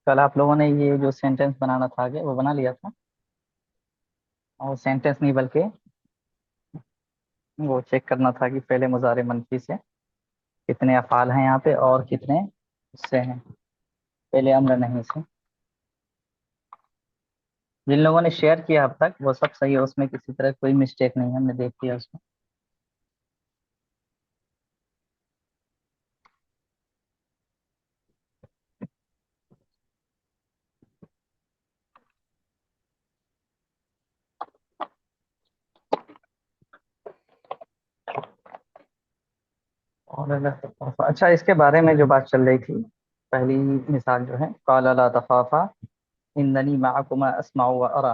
کل آپ لوگوں نے یہ جو سینٹینس بنانا تھا آگے وہ بنا لیا تھا، اور سینٹینس نہیں بلکہ وہ چیک کرنا تھا کہ فعل مضارع منفی سے کتنے افعال ہیں یہاں پہ اور کتنے اس سے ہیں فعل امر نہیں سے۔ جن لوگوں نے شیئر کیا اب تک وہ سب صحیح ہے، اس میں کسی طرح کوئی مسٹیک نہیں ہے، ہم نے دیکھ لیا اس میں۔ اور اچھا، اس کے بارے میں جو بات چل رہی تھی، پہلی مثال جو ہے قال لا تخافا اننی معکما اسمع و ارى،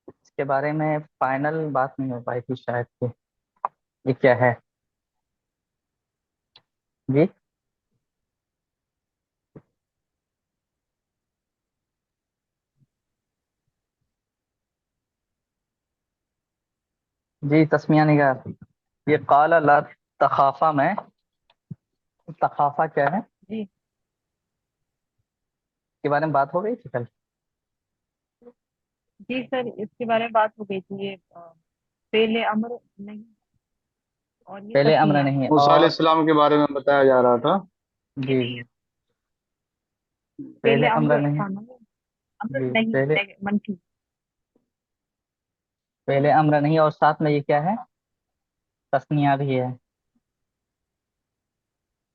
اس کے بارے میں فائنل بات نہیں ہو پائی تھی شاید کہ یہ کیا ہے جی۔ جی تسمیہ نگار، یہ قال لا تخافا میں تخافا کیا ہے جی کے بارے میں بات ہو گئی تھی کل؟ جی سر، اس کے بارے میں بات ہو گئی تھی۔ یہ فعل امر نہیں اور یہ پہلے امر تسمیہ۔ نہیں موسیٰ علیہ اور السلام کے بارے میں بتایا جا رہا تھا۔ جی جی فعل پہلے امر امر نہیں، تھا نا، امر جی نہیں پہلے منفی۔ پہلے امر نہیں، اور ساتھ میں یہ کیا ہے، تسنیہ بھی ہے۔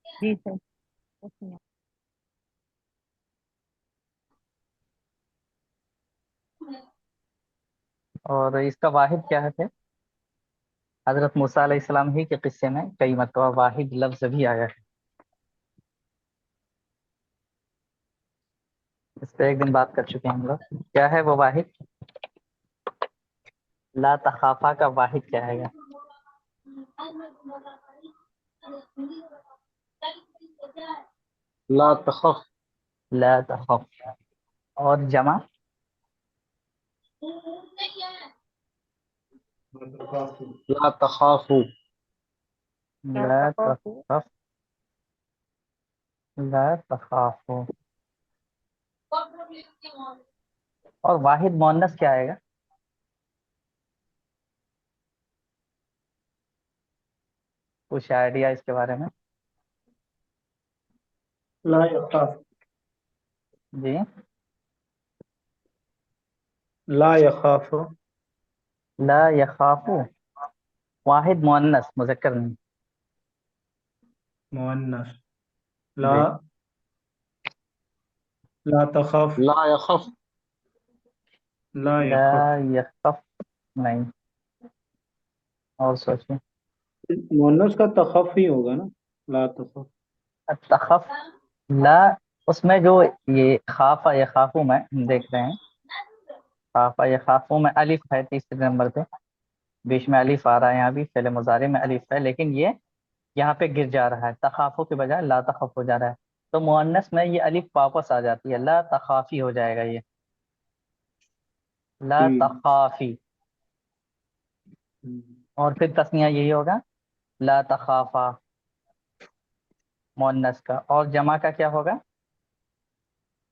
جی سر، تسمیہ۔ اور اس کا واحد کیا ہے پھر؟ حضرت موسیٰ علیہ السلام ہی کے قصے میں کئی مرتبہ واحد لفظ بھی آیا ہے، اس پہ ایک دن بات کر چکے ہیں ہم لوگ۔ کیا ہے وہ واحد؟ لا تخافا کا واحد کیا ہے گا؟ لا تخف، لا تخف، اور جمع لا تخافو، لا تخف، لا تخاف، اور واحد مؤنث کیا آئے گا؟ کچھ آئیڈیا اس کے بارے میں؟ لا یخاف، جی لا یخاف، لا یخاف، واحد مؤنث مذکر نہیں۔ مؤنث، لا جی لا تخف، لا یخف، لا لا یخف، یخف نہیں، اور سوچیں۔ مؤنث کا تخف ہی ہوگا نا، لا تخف۔ تخف، لا، اس میں جو یہ خافا یخافو میں ہم دیکھ رہے ہیں، خافا یخافو میں الف ہے تیسرے نمبر پہ، بیچ میں الف آ رہا ہے، یہاں بھی فعل مضارع میں الف ہے، لیکن یہ یہاں پہ گر جا رہا ہے، تخافو کے بجائے لا تخف ہو جا رہا ہے، تو مؤنث میں یہ الف واپس آ جاتی ہے، لا تخافی ہو جائے گا یہ، لا تخافی، اور پھر تسنیہ یہی ہوگا لا تخافا مؤنث کا، اور جمع کا کیا ہوگا؟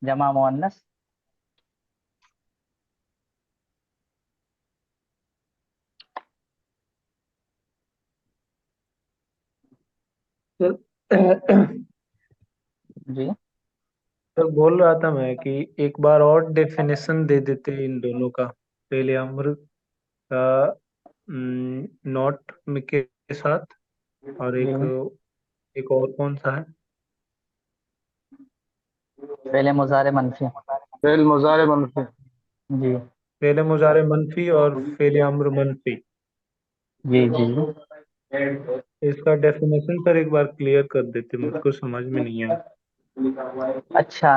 جمع مؤنث جی سر بول رہا تھا میں کہ ایک بار اور ڈیفینیشن دے دیتے ان دونوں کا، پہلے امر کا نوٹ کے ساتھ، اور جی ایک اور کون سا ہے؟ فعل مضارع منفی، فعل مضارع منفی، جی فعل مضارع منفی اور فعل امر منفی، جی جی اس کا ڈیفینیشن سر ایک بار کلیئر کر دیتے، مجھ کو سمجھ میں نہیں آیا۔ اچھا،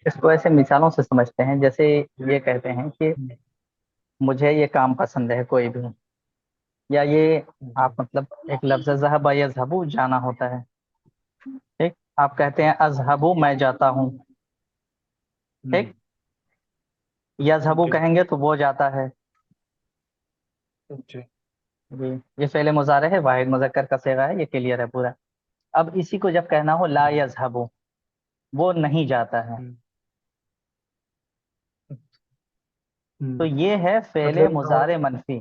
اس کو ایسے مثالوں سے سمجھتے ہیں، جیسے یہ کہتے ہیں کہ مجھے یہ کام پسند ہے کوئی بھی، یا یہ آپ مطلب ایک لفظ ذهب یذهب جانا ہوتا ہے، ٹھیک، آپ کہتے ہیں اذهب میں جاتا ہوں، ٹھیک، یذهب اوکے کہیں گے تو وہ جاتا ہے، اوکے جی یہ فعل مضارع ہے، واحد مذکر کا صیغہ ہے، یہ کلیئر ہے پورا۔ اب اسی کو جب کہنا ہو لا یذهب، وہ نہیں جاتا ہے. تو یہ ہے فعل مطلب مضارع منفی.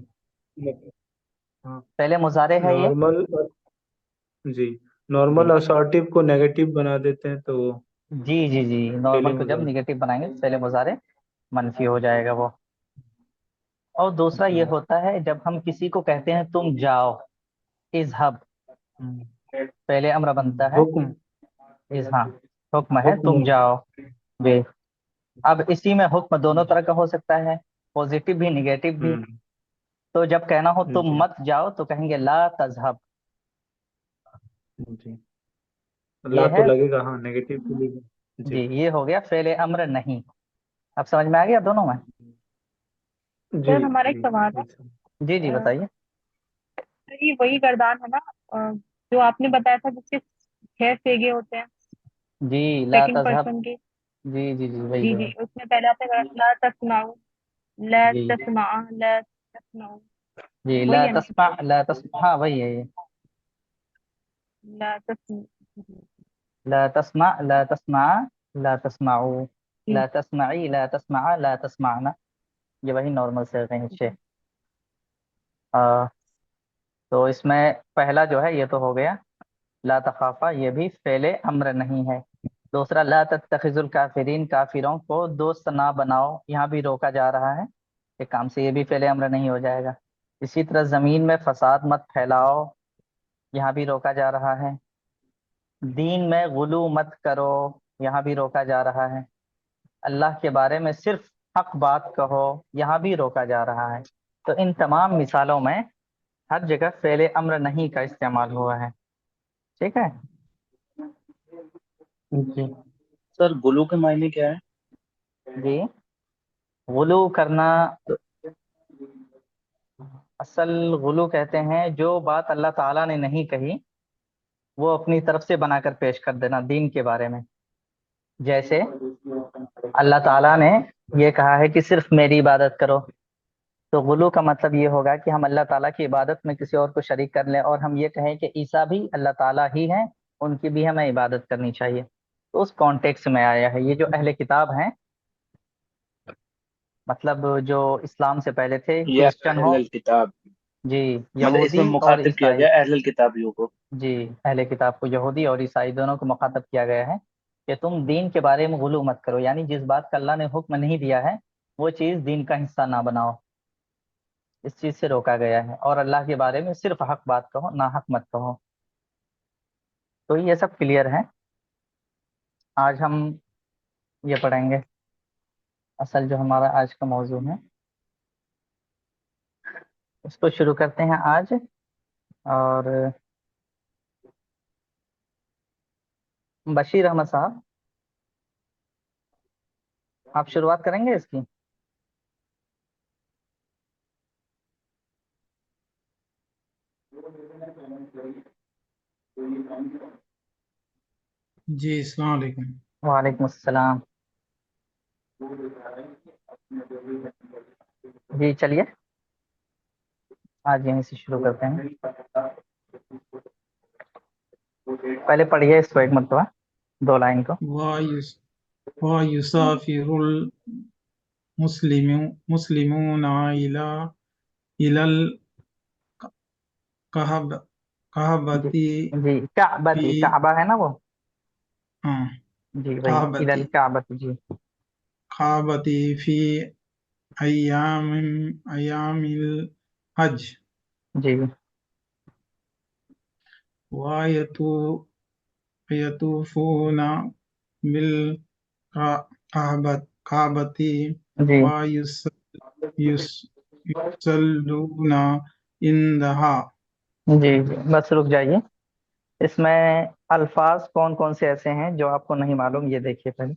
ہاں فعل مضارع ہے یہ. نارمل، جی نارمل جی اسارٹیو کو نیگیٹو بنا دیتے ہیں تو وہ جی جی جی فعل نارمل کو جب مضارع. نگیٹو بنائیں گے فعل مضارع منفی ہو جائے گا وہ. اور دوسرا جی یہ ہوتا ہے جب ہم کسی کو کہتے ہیں تم جاؤ، اذهب، ہوں، پہلے امر بنتا ہے. حکم ہاں حکم ہے حکم تم جاؤ. جی. اب اسی میں حکم دونوں طرح کا ہو سکتا ہے، پوزیٹو بھی نگیٹو بھی. ہوں، تو جب کہنا ہو تم جی مت جاؤ تو کہیں گے لا تذهب. جی یہ اللہ تو ہے. لگے گا، ہاں نیگیٹو کے لیے. جی جی یہ ہو گیا فعل امر نہیں. اب سمجھ میں آ گیا دونوں میں؟ جی سر ہمارا ایک جی سوال ہے. جی جی بتائیے. سر یہ وہی گردان ہے نا جو آپ نے بتایا تھا جس کے 6 سیگے ہوتے ہیں جی لا سیکنڈ تذهب. پرسن کے. جی جی جی وہی جی جی وہی. اس میں پہلے آپ نے کہا لا تسمعوا، لا جی تسمع، لا تسمعوا، جی لا وہی ہے نا؟ تسمع لا تسمع، ہاں وہی ہے یہ. لا تسمع. لا تسمع لا تسمع لا تسمعوا، جی لا تسمعي لا تسمع لا تسمعنا. یہ وہی نارمل سے ہیں جی تو اس میں پہلا جو ہے یہ تو ہو گیا لا تخافا، یہ بھی فعل امر نہیں ہے. دوسرا لا تتخذوا الکافرین، کافروں کو دوست نہ بناؤ، یہاں بھی روکا جا رہا ہے ایک کام سے، یہ بھی فعل امر نہیں ہو جائے گا. اسی طرح زمین میں فساد مت پھیلاؤ، یہاں بھی روکا جا رہا ہے. دین میں غلو مت کرو، یہاں بھی روکا جا رہا ہے. اللہ کے بارے میں صرف حق بات کہو، یہاں بھی روکا جا رہا ہے. تو ان تمام مثالوں میں ہر جگہ فعل امر نہیں کا استعمال ہوا ہے. ٹھیک ہے. جی سر، گلو کے معنی کیا ہے؟ جی غلو کرنا، اصل غلو کہتے ہیں جو بات اللہ تعالیٰ نے نہیں کہی وہ اپنی طرف سے بنا کر پیش کر دینا دین کے بارے میں. جیسے اللہ تعالیٰ نے یہ کہا ہے کہ صرف میری عبادت کرو، تو غلو کا مطلب یہ ہوگا کہ ہم اللہ تعالیٰ کی عبادت میں کسی اور کو شریک کر لیں، اور ہم یہ کہیں کہ عیسیٰ بھی اللہ تعالیٰ ہی ہیں، ان کی بھی ہمیں عبادت کرنی چاہیے. تو اس کانٹیکس میں آیا ہے. یہ جو اہل کتاب ہیں، مطلب جو اسلام سے پہلے تھے، یہ کرسچن اہل ہو، الکتاب، جی مطلب اس میں یہودی اور مخاطب کیا عیسائی. گیا اہل الکتابیوں کو. جی اہل کتاب کو، یہودی اور عیسائی دونوں کو مخاطب کیا گیا ہے کہ تم دین کے بارے میں غلو مت کرو، یعنی جس بات کا اللہ نے حکم نہیں دیا ہے وہ چیز دین کا حصہ نہ بناؤ. اس چیز سے روکا گیا ہے. اور اللہ کے بارے میں صرف حق بات کہو، نہ حق مت کہو. تو یہ سب کلیئر ہے. آج ہم یہ پڑھیں گے اصل جو ہمارا آج کا موضوع ہے، اس کو شروع کرتے ہیں آج. اور بشیر احمد صاحب، آپ شروعات کریں گے اس کی؟ جی السلام علیکم. وعلیکم السلام. جی چلیے آج یہیں سے شروع کرتے ہیں. پہلے پڑھیے اس کو ایک مرتبہ 2 لائن کو. وَيُسَافِرُ الْمُسْلِمُونَ إِلَى الْكَعْبَةِ جی جی کعبتی، فی کعبہ ہے نا وہ. ہاں جی وہی کعبۃ الکعبۃ. جی کعبۃ فی ایام الحج جی وَيَطُوفُونَ بِالْكَعْبَةِ جی وَيُصَلُّونَ عِندَهَا. جی جی بس رک جائیے. اس میں الفاظ کون کون سے ایسے ہیں جو آپ کو نہیں معلوم، یہ دیکھیے پہلے.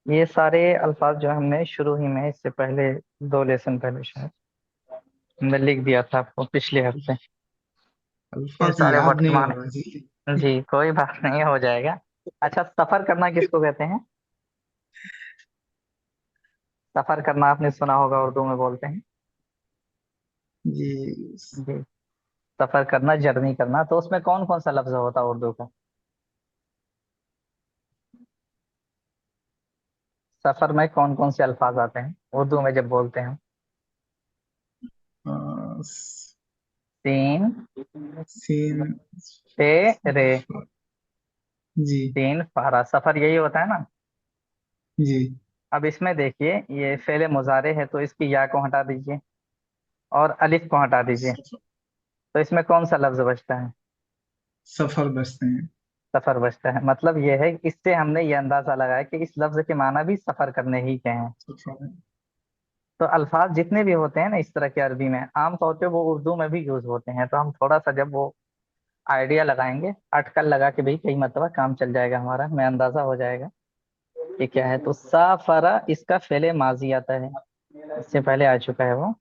یہ سارے الفاظ جو ہم نے شروع ہی میں اس سے پہلے 2 لیسن پہلے شاید ہم نے لکھ دیا تھا آپ کو پچھلے ہفتے. یہ الفاظ سارے یاد نہیں ورتمان. ہوگا جی. جی کوئی بات نہیں، ہو جائے گا. اچھا سفر کرنا کس کو کہتے ہیں؟ سفر کرنا آپ نے سنا ہوگا، اردو میں بولتے ہیں. جی جی सफर करना, जर्नी करना, तो उसमें कौन कौन सा लफ्ज होता है उर्दू का? सफर में कौन कौन से अल्फाज आते हैं उर्दू में जब बोलते हैं? सीन, सीन, पे, रे। जी सीन फारा, सफर यही होता है ना। जी। अब इसमें देखिए, ये फेले मुजारे है तो इसकी या को हटा दीजिए और अलिफ को हटा दीजिए, तो इसमें कौन सा लफ्ज बचता है? सफर बसते हैं। सफर बचता है। मतलब ये है, इससे हमने ये अंदाजा लगाया कि इस लफ्ज के माना भी सफर करने ही के हैं। सफर। तो अल्फाज जितने भी होते हैं ना इस तरह के अरबी में, आमतौर पे वो उर्दू में भी यूज होते हैं। तो हम थोड़ा सा जब वो आइडिया लगाएंगे, अटकल लगा के भी कई मरतबा काम चल जाएगा हमारा, हमें अंदाजा हो जाएगा कि क्या है। तो साफरा इसका फेले माजी आता है, इससे पहले आ चुका है वो।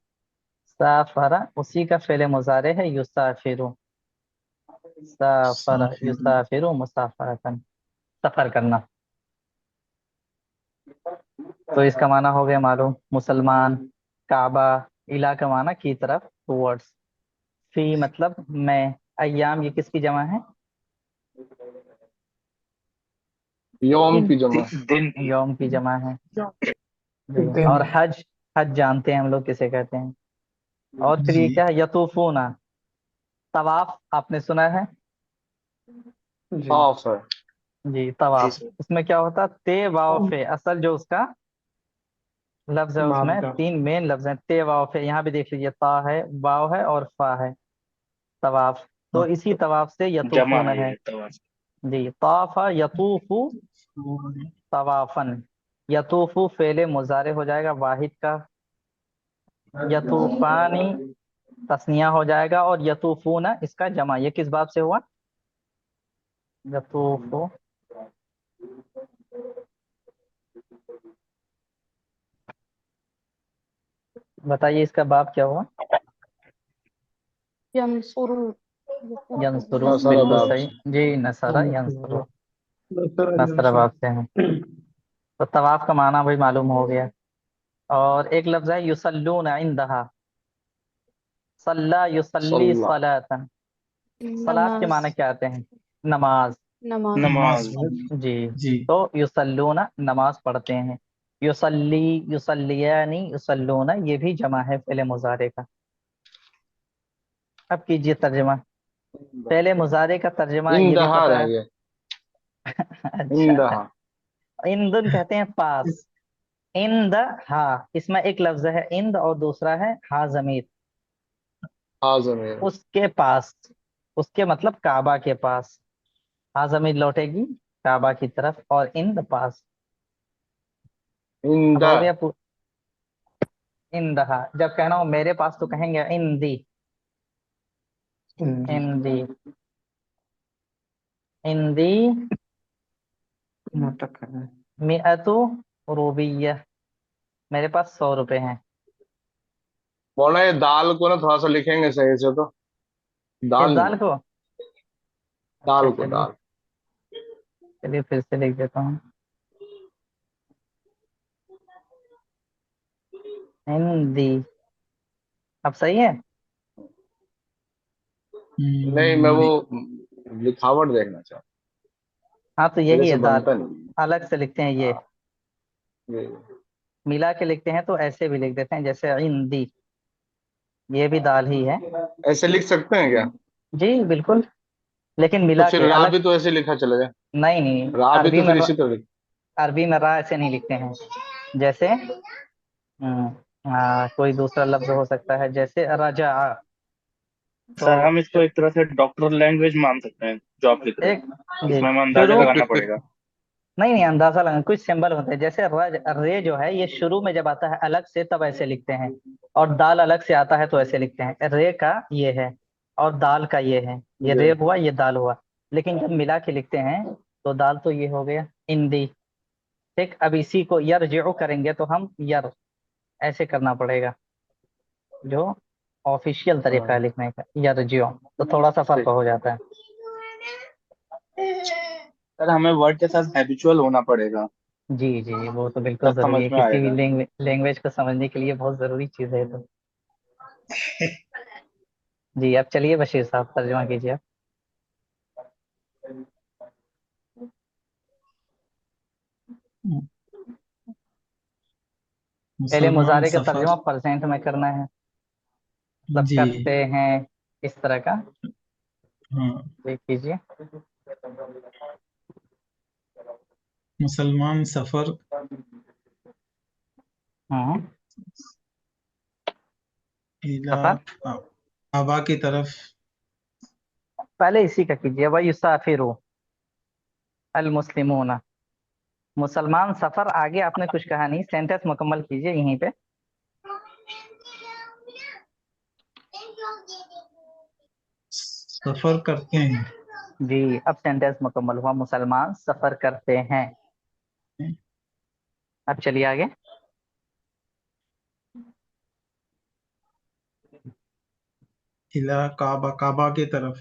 साफरा उसी का फेले मुजारे है, युसाफिरु। साफरा साफिर। युसाफिरु मुसाफरतन, सफर करना। तो इसका माना हो गया मालूम, मुसलमान, काबा, इला का माना की तरफ, टुवर्ड्स, फी मतलब मैं, अय्याम ये किसकी जमा है? यौम दिन की जमा। दिन। यौम की जमा है जो जी। दिन। और हज, हज जानते हैं हम लोग किसे कहते हैं। और फिर जी ये क्या है, यतूफूना, तवाफ आपने सुना है जी। साफ है। जी। जी तवाफ, सर। उसमें क्या होता, ते वाव फे, असल जो उसका लफ्ज है उसमें मादा। तीन मेन लफ्ज हैं, ते वाव फे। यहाँ भी देख लीजिए, ता है, वाव है और फा है, तवाफ। तो हाँ। इसी तवाफ से जमा यतूफून है है ये तवाफ। जी। ताफा यतूफू तवाफन, यतूफू फेले मुजारे हो जाएगा वाहिद का, यतूफानी तस्निया हो जाएगा, और यतूफूना इसका जमा। ये किस बाब से हुआ? यतूफू, बताइए इसका बाब क्या हुआ? यंसुरु यंसुरु, नसर बिल्कुल बाब सही से। जी। नसरा यंसुरु, नसर नसरा यंसुर। बाब से है। तो तवाफ का माना भी मालूम हो गया। और एक लफ्ज है युसल्लून इंदहा, सल्ला युसल्ली सल्ला। सलातन। सलात के माना नमाज क्या आते हैं? नमाज नमाज नमाज नमाज। पढ़ना। जी। जी तो युसल्लूना नमाज पढ़ते हैं, युसल्ली युसल्लियानी युसल्लूना ये भी जमा है फेले मुजारे का। अब कीजिए तर्जमा, फेले मुजारे का तर्जमा ये भी इंदहा पता रह है? गया। अच्छा, इंदहा। इंदन कहते हैं पास, इंद, हाँ इसमें एक लफ्ज है इंद और दूसरा है हा जमीर, हाज़िम है। उसके पास, उसके मतलब काबा के पास, हा जमीर लौटेगी काबा की तरफ, और इंद पास। अब इंदा। हो गया इंदहा। जब कहना हो मेरे पास तो कहेंगे इंदी, हिंदी। इंदी, इंदी मुतकन। मिअतु रूबिया, मेरे पास 100 रुपए हैं। बोला ये दाल को ना थोड़ा सा लिखेंगे सही से तो। किस दाल दाल नहीं, को? अच्छा दाल को चलिए, दाल। चलिए फिर से लिख देता हूँ, हिंदी। अब सही है? नहीं मैं वो नहीं। लिखावट देखना चाहता हाँ तो हूँ, मेरे यही से है दाल, बनता नहीं। अलग से लिखते हैं ये, हाँ ये। मिला के लिखते हैं तो ऐसे भी लिख देते हैं जैसे हिंदी, ये भी दाल ही है ऐसे लिख सकते हैं क्या? जी, बिल्कुल। लेकिन तो मिला फिर के रा अलग, भी तो ऐसे लिखा चलेगा। नहीं नहीं, रा भी अरबी तो में फिर इसी तरह लिख। अरबी में रा ऐसे नहीं लिखते हैं। जैसे कोई दूसरा लफ्ज हो सकता है, जैसे रजा। सर तो हम इसको एक तरह से डॉक्टर लैंग्वेज मान सकते हैं जो आप लिख रहे एक हैं, जी इसमें हमें अंदाजा शुरू, लगाना पड़ेगा। नहीं नहीं, अंदाजा लगा, कुछ सिंबल होते हैं जैसे रे जो है ये शुरू में जब आता है अलग से तब ऐसे लिखते हैं, और दाल अलग से आता है तो ऐसे लिखते हैं। रे का ये है और दाल का ये है, ये रे ये हुआ ये दाल हुआ। लेकिन जब मिला के लिखते हैं तो दाल तो ये हो गया इंदी। ठीक, अब इसी को यरजिउ करेंगे तो हम यर ऐसे करना पड़ेगा, जो ऑफिशियल तरीका है हाँ लिखने का, यरजिउ। तो थोड़ा सा फर्क ठीक। हो जाता है सर हमें वर्ड के साथ हैबिचुअल होना पड़ेगा, जी जी। वो तो बिल्कुल तब जरूरी समझ है, में किसी भी आएगा। लैंग्वेज को समझने के लिए बहुत जरूरी चीज है ये तो। जी अब चलिए बशीर साहब तर्जुमा कीजिए आप। पहले मुसलमान मुजारे का सफर। तर्जुमा प्रेजेंट में करना है, मतलब जी। करते हैं इस तरह का। हाँ। देख कीजिए। मुसलमान सफर हम्म। इला सफर काबा की तरफ। पहले इसी का कीजिए, वही युसाफिरु अल मुस्लिमून। मुसलमान सफर, आगे आपने कुछ कहा नहीं, सेंटेंस मुकम्मल कीजिए यहीं पे। सफर करते हैं। जी अब सेंटेंस मुकम्मल हुआ, मुसलमान सफर करते हैं। अब चलिए आगे। इला काबा, काबा की तरफ।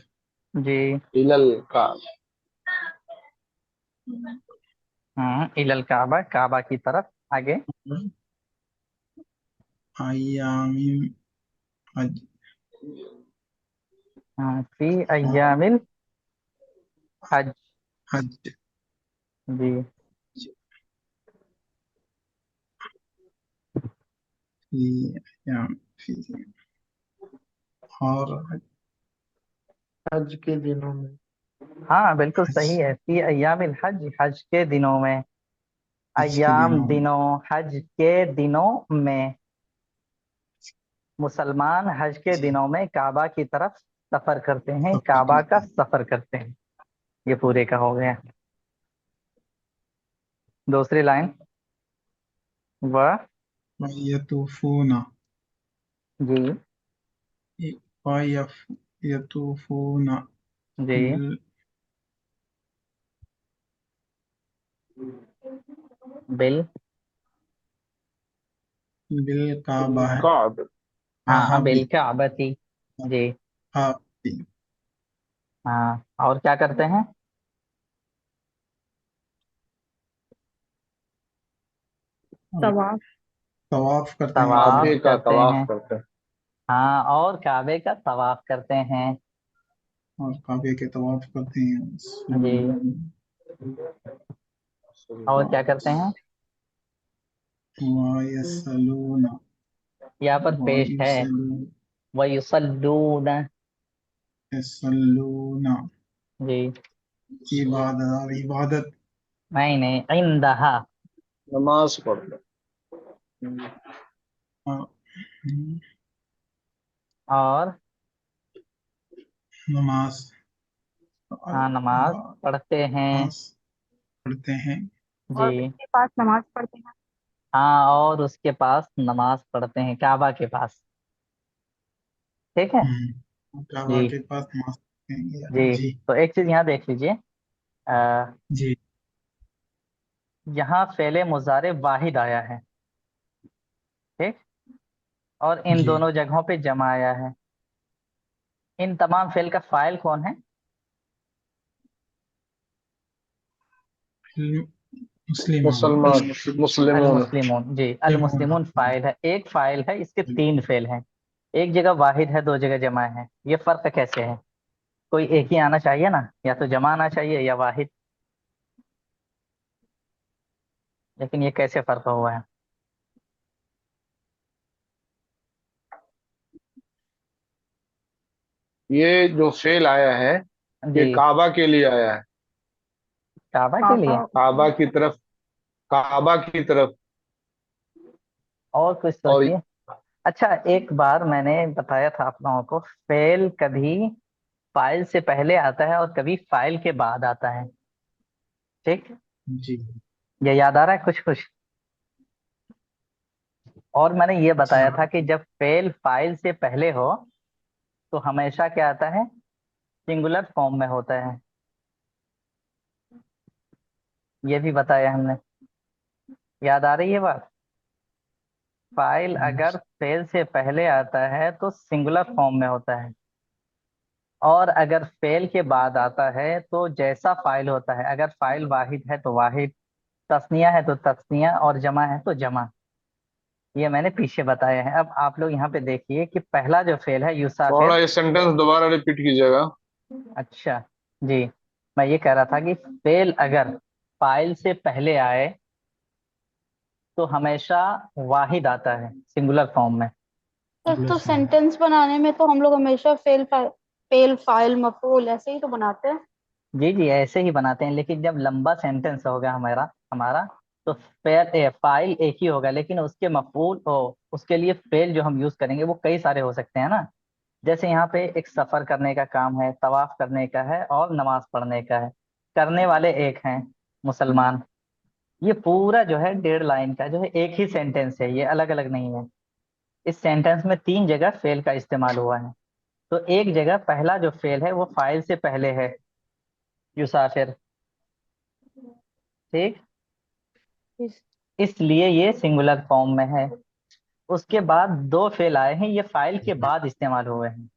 जी। इलल का। इलल काबा, काबा की तरफ। आगे। अय्यामिन हज। फी अय्यामिल हज। हज। जी। फी अय्याम फी। और हज के दिनों में। हाँ बिल्कुल हज सही है, फी अय्यामिल हज, हज के दिनों में। हज के अय्याम दिनों में। दिनों, हज के दिनों में। मुसलमान हज के जी। दिनों में काबा की तरफ सफर करते हैं, सफर काबा का करते हैं। सफर करते हैं। ये पूरे का हो गया। दूसरी लाइन। वह। यतूफूना। जी। यतूफूना जी। बिल। बिल काबा है। काब। हाँ बिल काबी। काबती। जी। काबी। हाँ और क्या करते हैं? तवाफ। तवाफ करते हैं तवाफ काबा। काबे का करते तवाफ हैं। करते हैं। हाँ और काबे का तवाफ करते हैं। और काबे के तवाफ करते हैं। जी। और क्या करते हैं? वायसलूना। यहाँ पर पेश है वायुसलूना। वयुसल्लून। यसलूना। जी। इबादत और इबादत। नहीं नहीं, इंदहा। नमाज पढ़ते हैं। और और नमाज। हाँ नमाज पढ़ते हैं। नमाज पढ़ते हैं। और जी। उसके पास नमाज पढ़ते हैं। हाँ और उसके पास नमाज पढ़ते हैं, काबा के पास। ठीक है। काबा जी। के पास नमाज पढ़ते हैं। जी जी। तो एक चीज यहाँ देख लीजिए। जी। यहाँ फेले मुजारे वाहिद आया है, ठीक, और इन जी। दोनों जगहों पे जमा आया है। इन तमाम फेल का फाइल कौन है? मुस्लिमान। मुसलमान। अल मुस्लिमों। मुस्लिमून। जी अल मुस्लिमून। मुस्लिमून फाइल है, एक फाइल है, इसके तीन फेल हैं। एक जगह वाहिद है, दो जगह जमा है, ये फर्क कैसे है? कोई एक ही आना चाहिए ना, या तो जमा आना चाहिए या वाहिद, लेकिन ये कैसे फर्क हुआ है? ये जो फेल आया है ये जी। काबा के लिए आया है। काबा के लिए। काबा। काबा की तरफ। काबा की तरफ। और कुछ और सोचिए। अच्छा एक बार मैंने बताया था आप लोगों को, फेल कभी फाइल से पहले आता है और कभी फाइल के बाद आता है, ठीक। जी। ये याद आ रहा है कुछ कुछ? और मैंने ये बताया था कि जब फेल फाइल से पहले हो तो हमेशा क्या आता है? सिंगुलर फॉर्म में होता है, ये भी बताया हमने। याद आ रही है बात? फाइल अगर फेल से पहले आता है तो सिंगुलर फॉर्म में होता है, और अगर फेल के बाद आता है तो जैसा फाइल होता है, अगर फाइल वाहिद है तो वाहिद, तस्निया है तो तस्निया, और जमा है तो जमा। ये मैंने पीछे बताया है। अब आप लोग यहाँ पे देखिए कि पहला जो फेल है थोड़ा युसाफिर। ये सेंटेंस दोबारा रिपीट कीजिएगा। अच्छा जी, मैं ये कह रहा था कि फेल अगर फाइल से पहले आए तो हमेशा वाहिद आता है सिंगुलर फॉर्म में। सर तो सेंटेंस बनाने में तो हम लोग हमेशा फेल फाइल मफूल ऐसे ही तो बनाते हैं। जी जी, ऐसे ही बनाते हैं, लेकिन जब लंबा सेंटेंस होगा हमारा हमारा तो फेल फाइल एक ही होगा, लेकिन उसके मफूल हो उसके लिए फेल जो हम यूज करेंगे वो कई सारे हो सकते हैं ना। जैसे यहाँ पे एक सफर करने का काम है, तवाफ करने का है और नमाज पढ़ने का है। करने वाले एक हैं, मुसलमान। ये पूरा जो है 1.5 लाइन का जो है एक ही सेंटेंस है, ये अलग अलग नहीं है। इस सेंटेंस में 3 जगह फेल का इस्तेमाल हुआ है। तो एक जगह पहला जो फेल है वो फाइल से पहले है, युसाफिर। ठीक, इसलिए ये सिंगुलर फॉर्म में है। उसके बाद 2 फेल आए हैं, ये फाइल के बाद इस्तेमाल हुए हैं,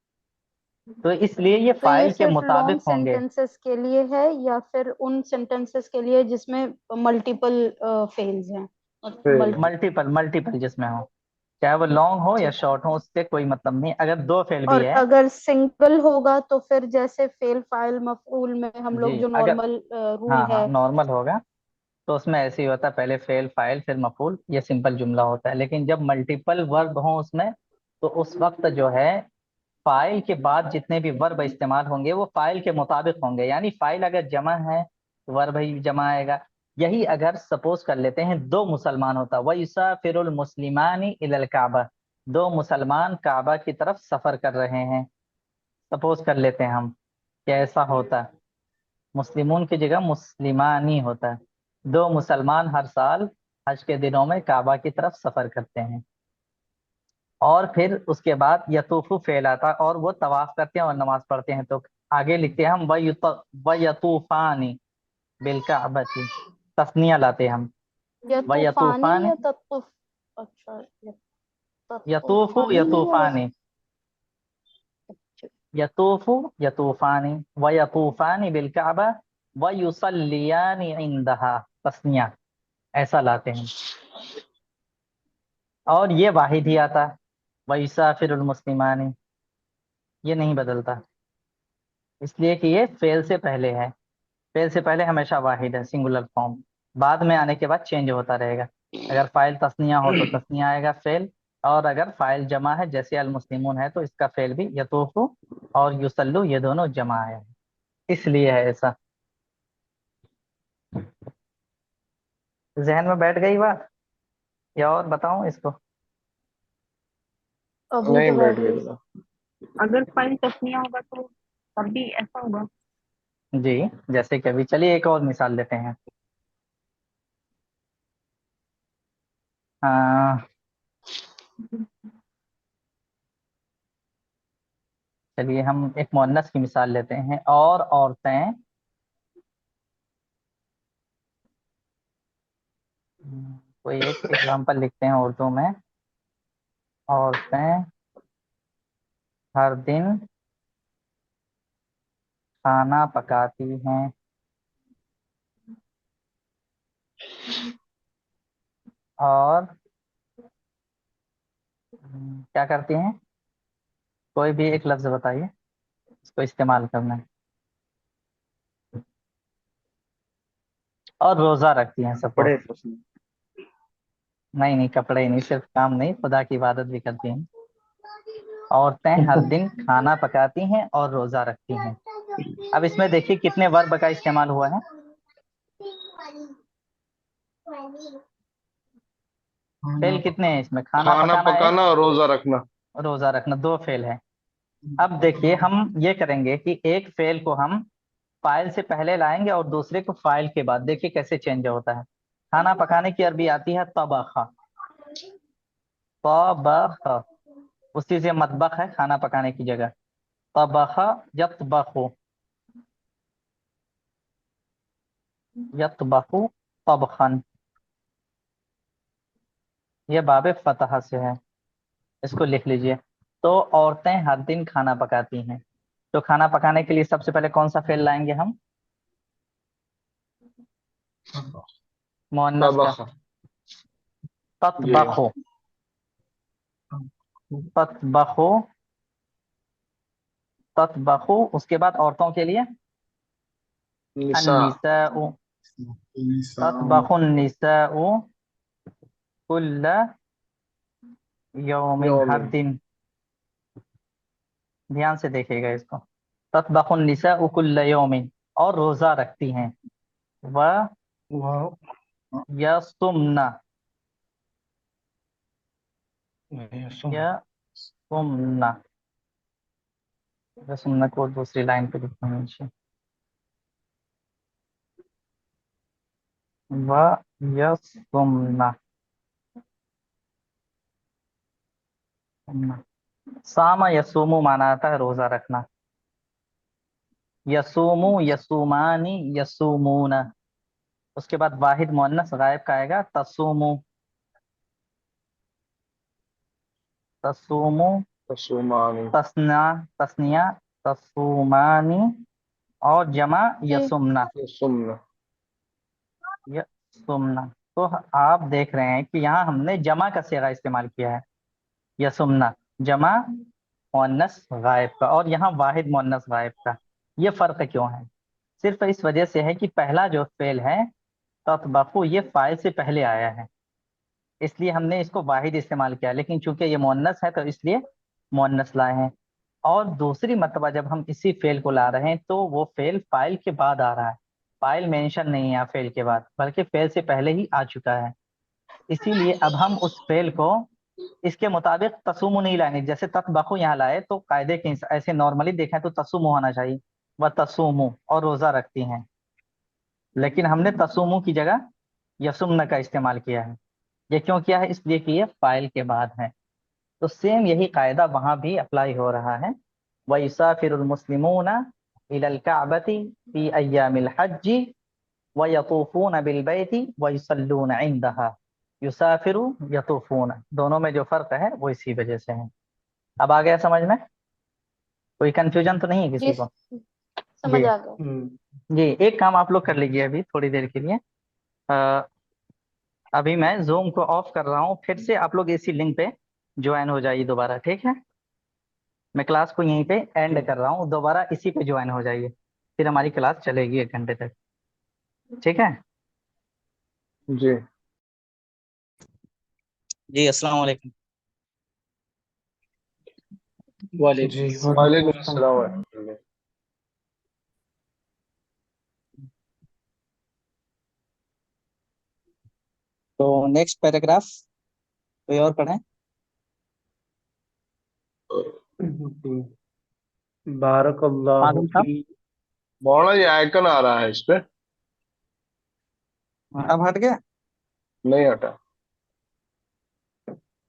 तो इसलिए ये तो ये फाइल के सिर्फ मुताबिक लॉन्ग होंगे। सेंटेंसेस के लिए है या फिर उन सेंटेंसेस के लिए जिसमें मल्टीपल फेल्स हैं? मल्टीपल मल्टीपल जिसमें हो, चाहे वो लॉन्ग हो या शॉर्ट हो, उससे कोई मतलब नहीं। अगर 2 फेल भी और है। अगर सिंगल होगा तो फिर जैसे फेल फाइल मफूल में हम जी, लोग जो अगर नॉर्मल रूल हाँ हाँ है। नॉर्मल होगा तो उसमें ऐसे ही होता है, पहले फेल फाइल फिर मफूल, ये सिंपल जुमला होता है। लेकिन जब मल्टीपल वर्ब हो उसमें तो उस वक्त जो है फाइल के बाद जितने भी वर्ब इस्तेमाल होंगे वो फाइल के मुताबिक होंगे। यानी फाइल अगर जमा है तो वर्ब ही जमा आएगा। यही अगर सपोज कर लेते हैं 2 मुसलमान होता, वयुसाफिरुल मुस्लिमानी इलल काबा, 2 मुसलमान काबा की तरफ सफर कर रहे हैं। सपोज कर लेते हैं हम कि ऐसा होता, मुस्लिमून की जगह मुस्लिमानी होता है। 2 मुसलमान हर साल हज के दिनों में काबा की तरफ सफर करते हैं। और फिर उसके बाद यतूफु फेल आता है और वो तवाफ करते हैं और नमाज पढ़ते हैं। तो आगे लिखते हैं हम वयतूफानी बिलकाबती, तस्निया लाते हैं हम या तूफानी वयतूफानी, या तत्तुफ। अच्छा, यतूफु तत्तुफानी या यतूफानी, यतूफु यतूफानी वयतूफानी बिलकाबा वयुसल्लियानी इंदहा, तस्निया ऐसा लाते हैं। और ये वाहिद ही आता है, वयुसाफिरुल मुस्लिमानी, ये नहीं बदलता, इसलिए कि ये फेल से पहले है। फेल से पहले हमेशा वाहिद है सिंगुलर फॉर्म, बाद में आने के बाद चेंज होता रहेगा। अगर फाइल तस्निया हो तो तस्निया आएगा फेल, और अगर फाइल जमा है जैसे अल मुस्लिमून है तो इसका फेल भी यतूफु और युसल्लु ये दोनों जमा है, इसलिए है ऐसा। जहन में बैठ गई बात या और बताऊं इसको? अभी नहीं तो बैठ बैठ गई। गया। अगर फाइल तस्निया होगा तो तब भी ऐसा होगा। जी, जैसे कि अभी चलिए एक और मिसाल लेते हैं। हाँ, चलिए हम एक मुअन्नस की मिसाल लेते हैं। और औरतें, कोई एक एग्जांपल लिखते हैं उर्दू में। औरतें हर दिन खाना पकाती हैं और क्या करती हैं? कोई भी एक लफ्ज बताइए, इसको इस्तेमाल करना है। और रोजा रखती हैं सपोज। पढ़े। नहीं नहीं, कपड़े ही नहीं, सिर्फ काम नहीं, खुदा की इबादत भी करती हैं। औरतें हर दिन खाना पकाती हैं और रोजा रखती हैं। अब इसमें देखिए कितने वर्ब का इस्तेमाल हुआ है। फेल कितने हैं इसमें? खाना खाना पकाना एक, पकाना और रोजा रखना। रोजा रखना 2 फेल है। अब देखिए हम ये करेंगे कि एक फेल को हम फाइल से पहले लाएंगे और दूसरे को फाइल के बाद। देखिए कैसे चेंज होता है। खाना पकाने की अरबी आती है तबखा, तबखा, उसी से मतबख है खाना पकाने की जगह। तबखा यतबखु, यतबखु तबखन, ये बाबे फतह से है, इसको लिख लीजिए। तो औरतें हर दिन खाना पकाती हैं, तो खाना पकाने के लिए सबसे पहले कौन सा फेल लाएंगे हम? मुअन्नस का, तबखा। जी ततबखु। ततबखु, ततबखु, उसके बाद औरतों के लिए निसा अन्निसाउ, النساء ततबखु निसाउ कुल्ल यौमिन, हर यौमिन दिन। ध्यान से देखिएगा इसको। ततबखु निसाउ कुल्ल यौमिन, और रोजा रखती हैं। व वाह यसुमना, यसुम यसुमना, यसुमना को दूसरी लाइन पे लिखना है नीचे। व यसुमना, सामा यसुमु माना आता है रोजा रखना। यसुमु, यसुमानी, यसुमूना। उसके बाद वाहिद मुअन्नस गायब का आएगा तसुमु, तसुमु, तसुमानी तस्ना, तस्निया, तसुमानी, और जमा जी यसुमना, यसुमना यसुमना। तो आप देख रहे हैं कि यहाँ हमने जमा का सिगा इस्तेमाल किया है, यसुमना, जमा मुअन्नस गायब का, और यहाँ वाहिद मुअन्नस गायब का। ये फर्क क्यों है? सिर्फ इस वजह से है कि पहला जो फेल है ततबखु, ये फाइल से पहले आया है, इसलिए हमने इसको वाहिद इस्तेमाल किया, लेकिन चूंकि ये मुअन्नस है तो इसलिए मुअन्नस लाए हैं। और दूसरी मर्तबा जब हम इसी फेल को ला रहे हैं तो वो फेल फाइल के बाद आ रहा है, फाइल मेंशन नहीं है फेल के बाद, बल्कि फेल से पहले ही आ चुका है। इसीलिए अब हम उस फेल को इसके मुताबिक तसुमु नहीं लाएंगे। जैसे ततबखु यहाँ लाए तो कायदे के ऐसे नॉर्मली देखें तो तसुमु होना चाहिए, वह तसुमु, और रोजा रखती हैं, लेकिन हमने तसुमु की जगह यसुमन का इस्तेमाल किया है। ये क्यों किया है? इसलिए कि ये फाइल के बाद है। तो सेम यही कायदा वहां भी अप्लाई हो रहा है। व युसाफिरुल मुस्लिमूना इलल काबती फी अय्यामिल हज्जी व यतूफून बिल बैती व युसल्लून इंदहा। युसाफिरु, यतूफून, दोनों में जो फर्क है वो इसी वजह से है। अब आ गया समझ में? कोई कंफ्यूजन तो नहीं है जी किसी को? समझ जी आ गया। जी, एक काम आप लोग कर लीजिए अभी थोड़ी देर के लिए। अभी मैं जूम को ऑफ कर रहा हूँ, फिर से आप लोग इसी लिंक पे ज्वाइन हो जाइए दोबारा, ठीक है? मैं क्लास को यहीं पे एंड कर रहा हूँ, दोबारा इसी पे ज्वाइन हो जाइए, फिर हमारी क्लास चलेगी 1 घंटे तक, ठीक है? जी जी, अस्सलाम वालेकुम। जी वालेकुम अस्सलाम वरहमतुल्लाह। तो नेक्स्ट पैराग्राफ कोई और पढ़ें? बारकल्लाहु मालूम साहब, फी मौलाना ये आइकन आ रहा है इस पे, अब हट गया? नहीं हटा।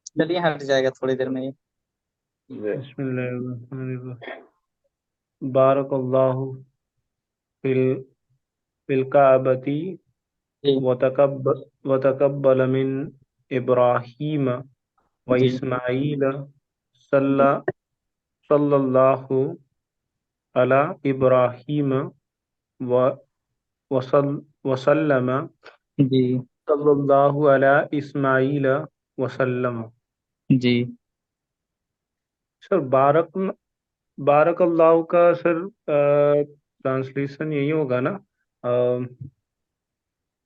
चलिए हट जाएगा थोड़ी देर में ये। जी बिस्मिल्लाहिर्रहमानिर्रहीम। बारकल्लाहु फिल फिल काबती जी वतकब्बल मिन इब्राहीम व जी इस्माईल सल्लल्लाहु अला इब्राहीम व वसल्लम जी सल्लल्लाहु अला इस्माईल वसल्लम। जी। सर बारकल्लाहु का सर ट्रांसलेशन यही होगा ना?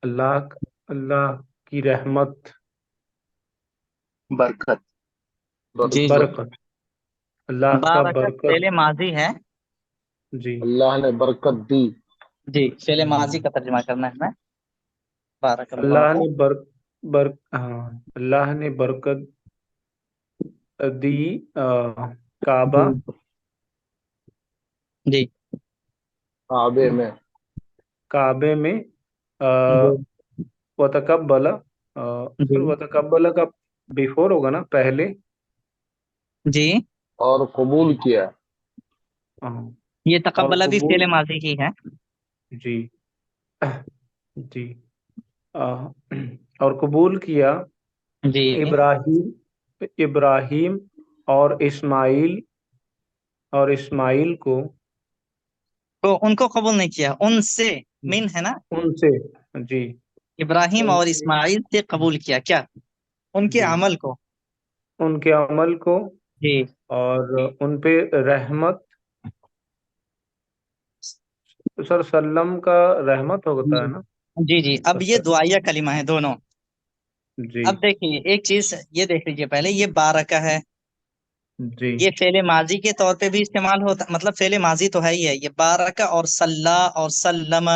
अल्लाह अल्लाह की रहमत, बरकत। जी जी। बरकत, अल्लाह का बारकत बरकत। फेले माजी है। जी अल्लाह ने बरकत दी। जी, फेले माजी का तर्जुमा करना है हमें। अल्लाह बारकल्लाहु। ने हाँ, अल्लाह ने बरकत दी काबा जी जी काबे में। काबे में जी वतकब्बल जी सर वतकब्बल का बिफोर होगा ना, पहले? जी। और कबूल किया। हाँ, ये और तकब्बला भी कबूल। फेले माजी ही है। जी जी और कबूल किया जी इब्राहिम और इस्माइल को तो उनको कबूल नहीं किया, उनसे, मिन है ना, उनसे। जी इब्राहिम और उनसे। इस्माइल से कबूल किया क्या? उनके जी अमल को। उनके अमल को جی اور ان پہ رحمت، سر سلم کا رحمت ہوتا ہے نا؟ جی جی اب یہ دعائیہ کلمہ ہے دونوں. جی اب دیکھیے ایک چیز یہ دیکھ لیجیے پہلے، یہ بارکہ ہے، جی یہ فعل ماضی کے طور پہ بھی استعمال ہوتا، مطلب فعل ماضی تو ہے ہی ہے. یہ بارکہ اور صلی اور سلم،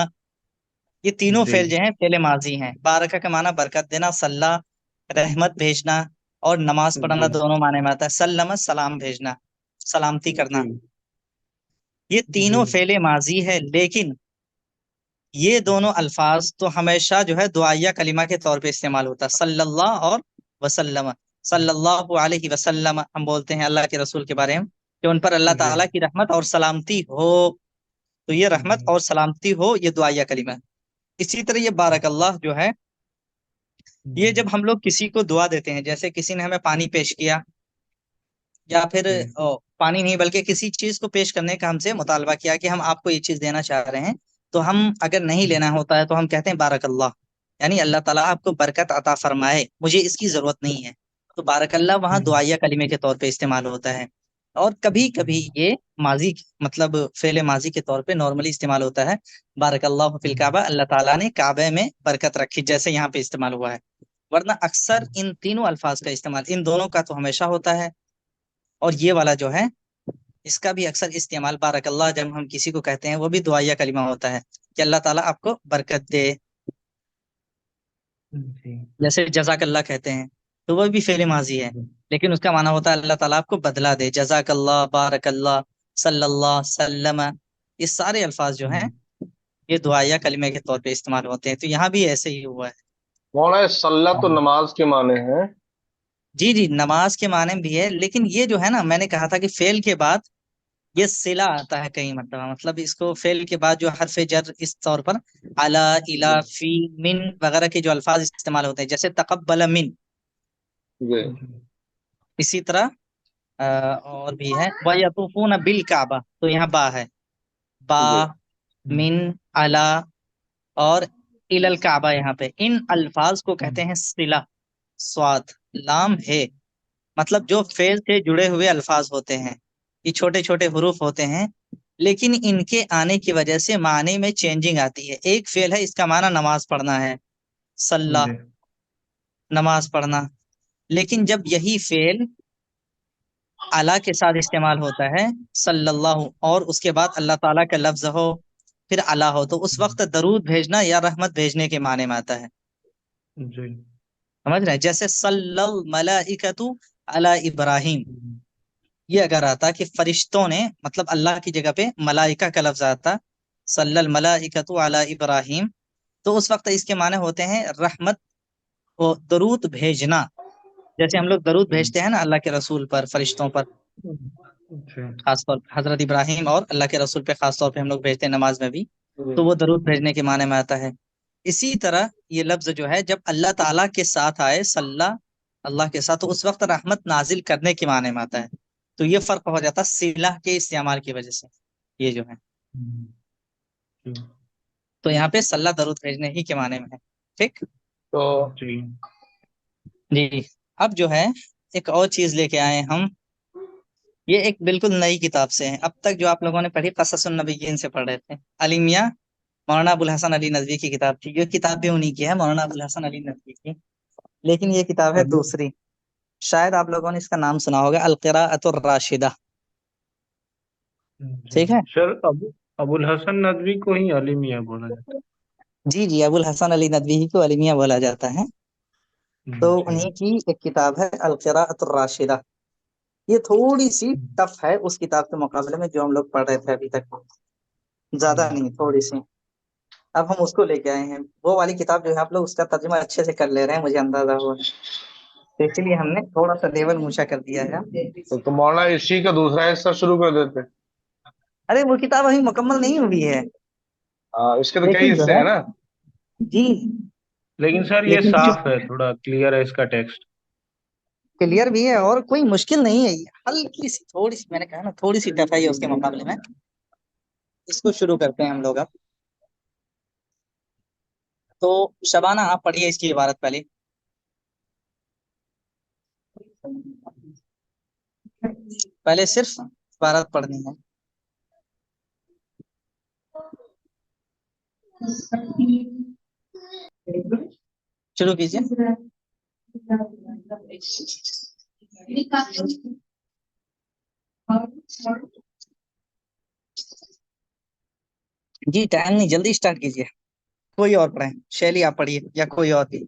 یہ تینوں جی فعل جو ہیں فعل ماضی ہیں. بارکہ کا معنی برکت دینا، صلی رحمت بھیجنا، اور نماز پڑھنا جی دونوں معنی میں آتا ہے. سلم سلام بھیجنا، سلامتی کرنا. جی یہ جی تینوں فعل ماضی ہے، لیکن یہ دونوں الفاظ تو ہمیشہ جو ہے دعائیہ کلمہ کے طور پہ استعمال ہوتا ہے. صلی اللہ اور وسلم، صلی اللہ علیہ وسلم ہم بولتے ہیں اللہ کے رسول کے بارے میں کہ ان پر اللہ جی تعالیٰ کی رحمت اور سلامتی ہو. تو یہ رحمت اور سلامتی ہو یہ دعائیہ کلمہ ہے. اسی طرح یہ بارک اللہ جو ہے، یہ جب ہم لوگ کسی کو دعا دیتے ہیں، جیسے کسی نے ہمیں پانی پیش کیا، یا پھر جی پانی نہیں بلکہ کسی چیز کو پیش کرنے کا ہم سے مطالبہ کیا کہ ہم آپ کو یہ چیز دینا چاہ رہے ہیں، تو ہم اگر نہیں لینا ہوتا ہے تو ہم کہتے ہیں بارک اللہ، یعنی اللہ تعالیٰ آپ کو برکت عطا فرمائے، مجھے اس کی ضرورت نہیں ہے. تو بارک اللہ وہاں دعائیہ کلمے کے طور پہ استعمال ہوتا ہے. اور کبھی کبھی یہ ماضی مطلب فعل ماضی کے طور پہ نارملی استعمال ہوتا ہے. بارک اللہ فی الکعبہ، اللہ تعالیٰ نے کعبے میں برکت رکھی، جیسے یہاں پہ استعمال ہوا ہے. ورنہ اکثر ان تینوں الفاظ کا استعمال ان دونوں کا تو ہمیشہ ہوتا ہے. اور یہ والا جو ہے اس کا بھی اکثر استعمال بارک اللہ جب ہم کسی کو کہتے ہیں وہ بھی دعائیہ کلمہ ہوتا ہے کہ اللہ تعالیٰ آپ کو برکت دے. جی جیسے جزاک اللہ کہتے ہیں تو وہ بھی فعل ماضی ہے، لیکن اس کا معنی ہوتا ہے اللہ تعالیٰ آپ کو بدلہ دے. جزاک اللہ، بارک اللہ، صلی اللہ، سلم، یہ سارے الفاظ جو ہیں یہ دعائیہ کلمے کے طور پہ استعمال ہوتے ہیں. تو یہاں بھی ایسے ہی ہوا ہے. مولانا صلی تو نماز کے معنی ہے. جی جی نماز کے معنی بھی ہے، لیکن یہ جو ہے نا میں نے کہا تھا کہ فعل کے بعد یہ صلہ آتا ہے کئی مرتبہ، مطلب اس کو فعل کے بعد جو حرف جر اس طور پر الا، الا، فی، من وغیرہ کے جو الفاظ استعمال ہوتے ہیں، جیسے تقبل من. جی اسی طرح اور بھی ہے وَيَطُوفُونَ بِالْكَعْبَةِ، تو یہاں با ہے، با، جی من، الا اور الی الکعبہ. یہاں پہ ان الفاظ کو کہتے ہیں صلہ. سواد لام ہے، مطلب جو فعل سے جڑے ہوئے الفاظ ہوتے ہیں، یہ چھوٹے چھوٹے حروف ہوتے ہیں، لیکن ان کے آنے کی وجہ سے معنی میں چینجنگ آتی ہے. ایک فعل ہے، اس کا معنی نماز پڑھنا ہے، صلی، نماز پڑھنا، لیکن جب یہی فعل اللہ کے ساتھ استعمال ہوتا ہے، صلی اللہ، اور اس کے بعد اللہ تعالیٰ کا لفظ ہو پھر اللہ ہو، تو اس وقت درود بھیجنا یا رحمت بھیجنے کے معنی میں آتا ہے. جی سمجھ رہے ہیں؟ جیسے صلی الملائکۃ علی ابراہیم، یہ اگر آتا کہ فرشتوں نے، مطلب اللہ کی جگہ پہ ملائکہ کا لفظ آتا صلی الملائکۃ علی ابراہیم، تو اس وقت اس کے معنی ہوتے ہیں رحمت و درود بھیجنا. جیسے ہم لوگ درود بھیجتے ہیں نا اللہ کے رسول پر، فرشتوں پر، خاص طور پہ حضرت ابراہیم اور اللہ کے رسول پہ خاص طور پہ ہم لوگ بھیجتے ہیں نماز میں بھی، تو وہ درود بھیجنے کے معنی میں آتا ہے. اسی طرح یہ لفظ جو ہے جب اللہ تعالیٰ کے ساتھ آئے، صلی اللہ کے ساتھ، تو اس وقت رحمت نازل کرنے کے معنی میں آتا ہے. تو یہ فرق ہو جاتا ہے صلہ کے استعمال کی وجہ سے، یہ جو ہے. تو یہاں پہ صلی درود بھیجنے ہی کے معنی میں ہے. ٹھیک. تو جی اب جو ہے ایک اور چیز لے کے آئے ہم، یہ ایک بالکل نئی کتاب سے ہے. اب تک جو آپ لوگوں نے پڑھی قصص النبیین سے پڑھ رہے تھے، علیمیہ مولانا ابوالحسن علی ندوی کی کتاب تھی. یہ کتاب بھی انہی کی ہے، مولانا ابوالحسن علی ندوی کی، لیکن یہ کتاب ہے دوسری. شاید آپ لوگوں نے اس کا نام سنا ہوگا، القراءۃ الراشدہ. ٹھیک ہے. سر ابوالحسن ندوی کو ہی علیمیہ بولا جاتا جی جی ابوالحسن علی ندوی ہی کو علیمیہ بولا جاتا ہے. تو ہے. انہی کی ایک کتاب ہے القراءۃ الراشدہ. یہ تھوڑی سی ٹف ہے اس کتاب کے مقابلے میں جو ہم لوگ پڑھ رہے تھے ابھی تک، زیادہ نہیں، تھوڑی سی. اب ہم اس کو لے کے آئے ہیں. وہ والی کتاب جو ہے آپ لوگ اس کا ترجمہ اچھے سے کر لے رہے ہیں، مجھے اندازہ ہوا ہے، تو اسی لیے ہم نے تھوڑا سا لیول اونچا کر دیا ہے. تو مولانا اسی کا دوسرا حصہ شروع کر دیتے. ارے وہ کتاب ابھی مکمل نہیں ہوئی ہے، اس کے تو کئی لیکن جو حصے ہے ہیں نا. جی، لیکن سر یہ لیکن صاف ہے، تھوڑا کلیئر ہے اس کا ٹیکسٹ. کلیئر بھی ہے اور کوئی مشکل نہیں ہے. ہلکی سی تھوڑی سی، میں نے کہا نا تھوڑی سی ٹف ہے اس کے مقابلے میں. اس کو شروع کرتے ہیں ہم لوگ اب. تو شبانہ آپ پڑھیے اس کی عبارت پہلے. पहले सिर्फ इबारत पढ़नी है। शुरू कीजिए। जी टाइम नहीं, जल्दी स्टार्ट कीजिए। कोई और पढ़े, शैली आप पढ़िए या कोई और भी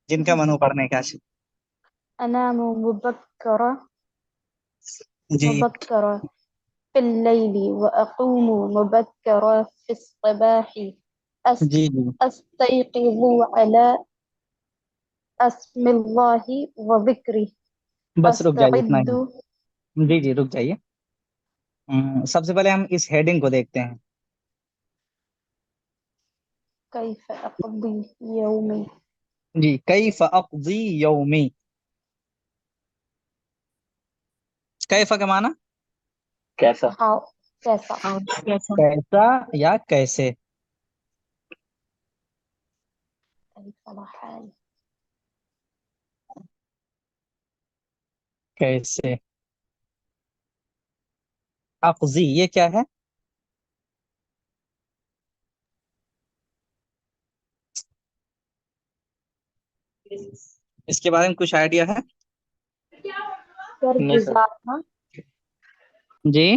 जिनका मन हो पढ़ने का। أنام مبكرة जी مبكرة في الليل وأقوم مبكرة في الصباح जी जी أستيقظ على اسم الله وذكره बस रुक जाइए, इतना أستعد ही। जी जी रुक जाइए। सबसे पहले हम इस हेडिंग को देखते हैं। كيف أقضي يومي जी, कैफ अक़ज़ी यौमी। कैफ का माना कैसा? कैसा और कैसा? कैसा या कैसे। كيف الحال कैसे। अक़ज़ी ये क्या है? इसके बारे में कुछ आइडिया है? सर नहीं सर। गुजारना जी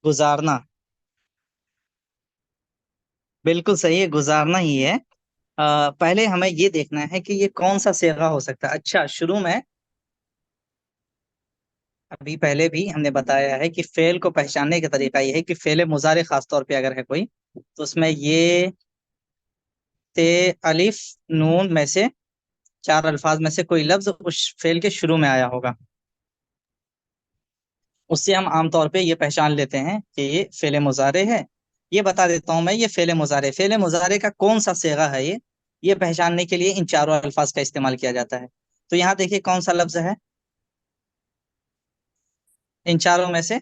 गुजारना, बिल्कुल सही है, गुजारना ही है। पहले हमें ये देखना है कि ये कौन सा सेगा हो सकता है। अच्छा, शुरू में अभी पहले भी हमने बताया है कि फेल को पहचानने का तरीका ये है कि फेल मुजारे खास तौर पे अगर है कोई, तो उसमें ये ते अलिफ नून में से 4 अल्फाज में से कोई लफ्ज उस फेल के शुरू में आया होगा। उससे हम आमतौर पे ये पहचान लेते हैं कि ये फेल मुजारे है। ये बता देता हूं मैं, ये फेल मुजारे का कौन सा सेगा है ये पहचानने के लिए इन चारों अल्फाज का इस्तेमाल किया जाता है। तो यहाँ देखिए कौन सा लफ्ज है इन चारों में से?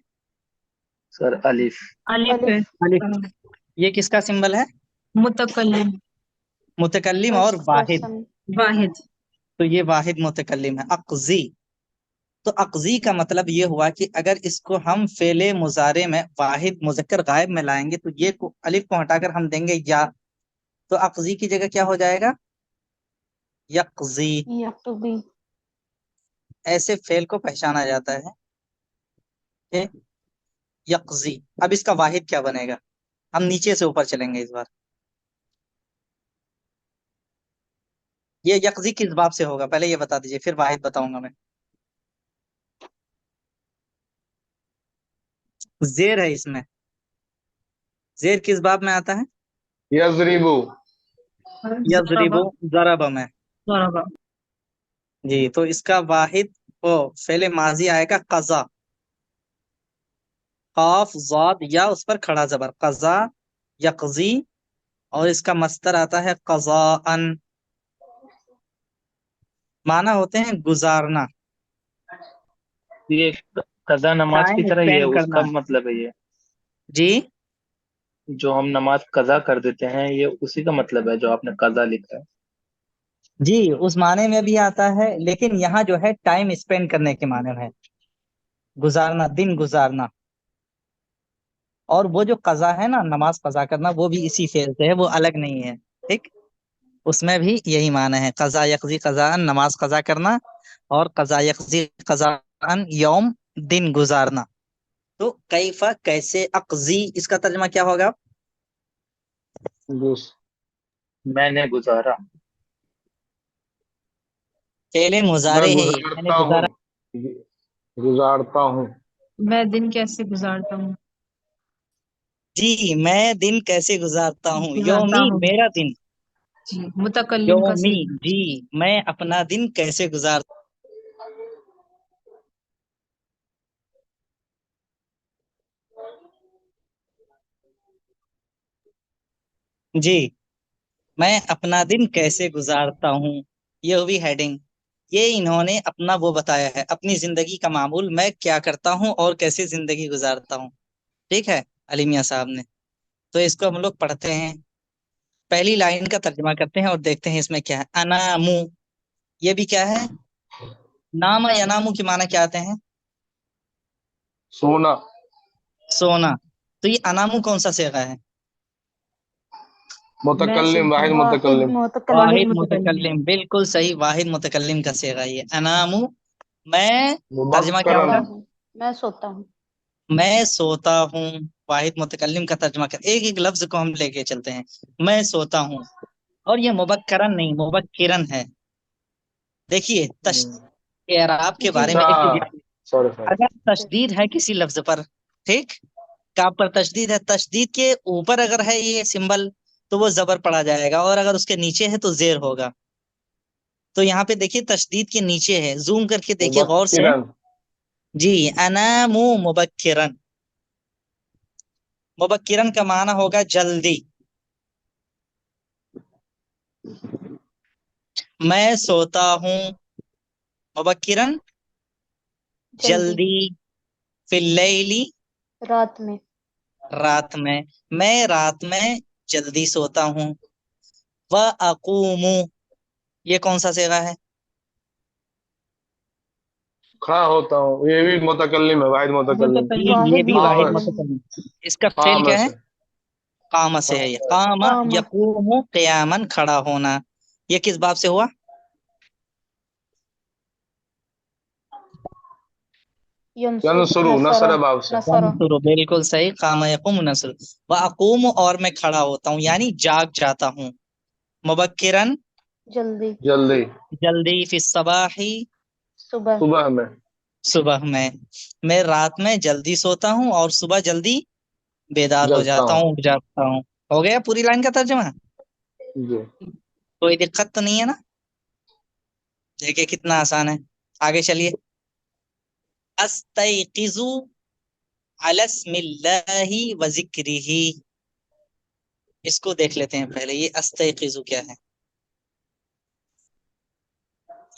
सर अलिफ। अलिफ है। अलिफ। ये किसका सिंबल है? मुतकल्लिम, मुतकल्लिम और फर्स्ट वाहिद। पर्सन वाहिद। तो ये वाहिद मुतकल्लिम है, अक़ज़ी। तो अक़ज़ी का मतलब ये हुआ कि अगर इसको हम फेले मुजारे में वाहिद मुज़क्कर गायब में लाएंगे तो ये अलिफ को हटाकर हम देंगे या, तो अक़ज़ी की जगह क्या हो जाएगा? यक़ज़ी। यक़ज़ी ऐसे फेल को पहचाना जाता है कि यक़ज़ी। अब इसका वाहिद क्या बनेगा? हम नीचे से ऊपर चलेंगे इस बार। ये यक़ज़ी किस बाब से होगा पहले ये बता दीजिए, फिर वाहिद बताऊंगा मैं। जेर है इसमें, जेर किस बाब में आता है? यजरिबू। यज़रिबु ज़रब में। ज़रबा। जी, तो इसका वाहिद वो फेले माजी आएगा क़ज़ा, क़ाफ ज़ाद या उस पर खड़ा जबर, क़ज़ा यक़ज़ी। और इसका मस्तर आता है क़ज़ाअन, माना होते हैं गुजारना, ये कज़ा नमाज की टाइम तरह ही है, स्पेंड उसका करना। मतलब है ये। जी जो हम नमाज कज़ा कर देते हैं ये उसी का मतलब है जो आपने कज़ा लिखा है। जी उस माने में भी आता है, लेकिन यहाँ जो है टाइम स्पेंड करने के माने में है, गुजारना, दिन गुजारना। और वो जो कज़ा है ना, नमाज कज़ा करना, वो भी इसी फेल से है, वो अलग नहीं है। ठीक, उसमें भी यही माना है, कज़ा यक़ज़ी कज़ाअन, नमाज कज़ा करना, और कज़ा यक़ज़ी कज़ाअन यौम, दिन गुजारना। तो कैफा कैसे, अक़ज़ी इसका तर्जुमा क्या होगा? मैंने गुजारा। फेले मैं मुजारे है ये, मैंने गुजारता हूँ। गुजारा। गुजारता हूँ। मैं दिन कैसे गुजारता हूँ? जी मैं दिन कैसे गुजारता हूँ, गुजारता यौमी हूँ। मेरा दिन, जी, मुतकल्लिम का यौमी सीगा। जी मैं अपना दिन कैसे गुजारता। जी मैं अपना दिन कैसे गुजारता हूँ, ये भी हेडिंग। ये इन्होंने अपना वो बताया है, अपनी जिंदगी का मामूल, मैं क्या करता हूँ और कैसे जिंदगी गुजारता हूँ। ठीक है, अली मियां साहब ने। तो इसको हम लोग पढ़ते हैं, पहली लाइन का तर्जुमा करते हैं और देखते हैं इसमें क्या है। अनामू, ये भी क्या है? नाम या नामू के माना क्या आते हैं? सोना। सोना। तो ये अनामु कौन सा सेगा है? मुतकल्लिम, वाहिद वाहिद मुतकल्लिम। मुतकल्लिम। वाहिद मुतकल्लिम, बिल्कुल सही, वाहिद मुतकल्लिम का सेगा ये अनामु। मैं, तर्जमा क्या होगा? मुबक्करन। मैं सोता हूँ। मैं सोता हूँ। वाहिद मुतकल्लिम का तर्जमा कर, एक एक लफ्ज को हम लेके चलते हैं। मैं सोता हूँ, और ये मुबक्करन नहीं, मुबक्किरन है। देखिए एराब के बारे अच्छा, में एक चीज याद, सॉरी सॉरी। अगर तशदीद है किसी लफ्ज पर, ठीक, काफ पर तशदीद है, तशदीद के ऊपर अगर है ये सिंबल तो वो जबर पड़ा जाएगा, और अगर उसके नीचे है तो जेर होगा। तो यहाँ पे देखिए तशदीद के नीचे है, जूम करके देखिए गौर से। मुबक्किरन। जी, अनामु मुबक्किरन। मुबक्किरन का माना होगा जल्दी। मैं सोता हूँ मुबक्किरन, जल्दी, फिल्लैली, रात में। रात में। मैं रात में जल्दी सोता हूँ। व अकूमु, ये कौन सा सेगा है? खड़ा होता हूँ, ये भी मुतकल्लिम है, वाहिद मुतकल्लिम। ये भी वाहिद कामा। मुतकल्लिम। इसका फेल कामा क्या है? से। कामा से है ये। कामा कामा। यकूमु क़ियामन, खड़ा होना। ये किस बाब से हुआ? यनसुरु, नसर बाब से। नसरा। यंसुरु, बिल्कुल सही। कामा यकूमु नस्र। व अकूमु, और मैं खड़ा होता हूँ, यानी जाग जाता हूँ। मुबक्किरन, जल्दी। जल्दी। जल्दी, फी सबाही, सुबह। सुबह में। सुबह में। मैं रात में जल्दी सोता हूँ और सुबह जल्दी बेदार हो जगता जाता हूँ। हूँ, उठ जाता हूँ। हो गया पूरी लाइन का तर्जुमा? जी। कोई दिक्कत तो नहीं है ना? देखिए कितना आसान है। आगे चलिए। अस्तैक़िज़ु अला इस्मिल्लाहि व ज़िक्रिही, इसको देख लेते हैं पहले। ये अस्तैक़िज़ु क्या है?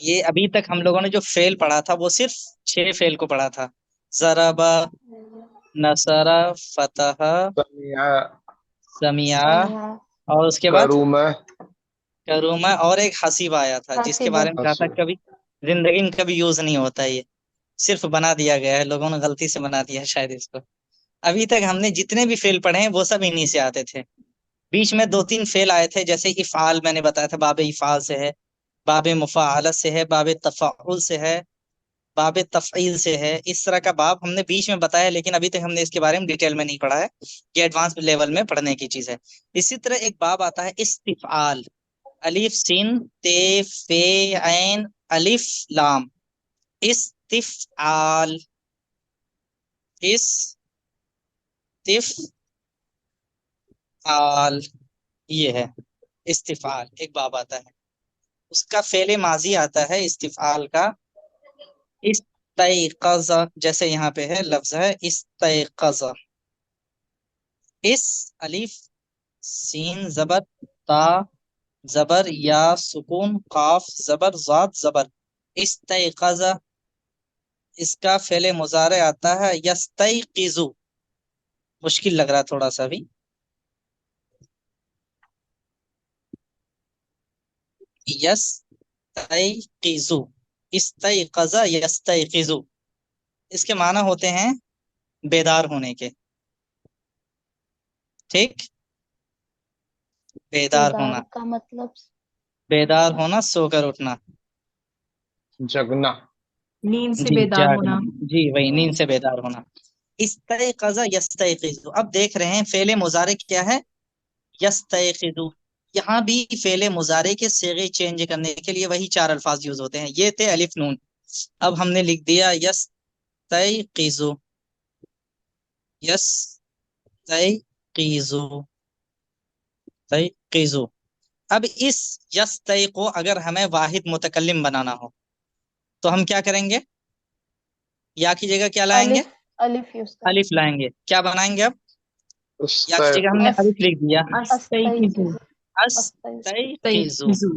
ये अभी तक हम लोगों ने जो फेल पढ़ा था वो सिर्फ 6 फेल को पढ़ा था। ज़रबा, नसरा, फतहा, समिया, समिया, समिया। और उसके बाद करूमा। करूमा, और एक हसीब आया था, जिसके हसीबा। बारे में कहा था कभी जिंदगी में कभी यूज नहीं होता ये, सिर्फ बना दिया गया है, लोगों ने गलती से बना दिया है शायद इसको। अभी तक हमने जितने भी फेल पढ़े हैं वो सब इन्हीं से आते थे। बीच में 2-3 फेल आए थे, जैसे इफ़ाल मैंने बताया था, बाब इफ़ाल से है, बाब मुफ़ाअला से है, बाब तफ़ाउल से है, बाब तफ़ईल से है। इस तरह का बाब हमने बीच में बताया, लेकिन अभी तक हमने इसके बारे में डिटेल में नहीं पढ़ा है। ये एडवांस लेवल में पढ़ने की चीज है। इसी तरह एक बाब आता है इस्तिफ़आल, अलिफ सिन ते फे ऐन अलिफ लाम, इस्तिफ़आल, इस्तिफ़आल, ये है इस्तिफ़ाल। एक बाब आता है, उसका फेले माजी आता है इस्तिफ़ाल का, इस्तैक़ज़, जैसे यहाँ पे है लफ्ज है इस्तैक़ज़। इस, अलिफ सीन जबर, ता जबर, या सुकून, काफ जबर, ज़ाद जबर, इस्तैक़ज़। इसका फेले मुजारे आता है यस्तैक़िज़ु। मुश्किल लग रहा है थोड़ा सा भी। यस्तैक़िज़ु, इस्तैक़ज़ यस्तैक़िज़ु, इसके माना होते हैं बेदार होने के। ठीक, बेदार होना, का मतलब बेदार होना, सोकर उठना, जगना। नींद से जी बेदार जागना, होना। जी वही नींद से बेदार होना। इस्तैक़ज़ यस्तैक़िज़ु। अब देख रहे हैं फेले मुजारे क्या है, यस्तैक़िज़ु। यहाँ भी फेले मुजारे के सेगे चेंज करने के लिए वही 4 अल्फाज यूज होते हैं। ये थे अलिफ नून, अब हमने लिख दिया यस्तैक़िज़ु, यस्तैक़िज़ु, तैक़िज़ु। अब इस यस्तै को अगर हमें वाहिद मुतकल्लिम बनाना हो तो हम क्या करेंगे? या की जगह क्या लाएंगे? अलिफ यूज करें। अलिफ लाएंगे। क्या बनाएंगे अब? या की जगह उस्तैक़िज़। हमने अलिफ लिख दिया, अस्तैक़िज़ु, अस्तैक़िज़ु,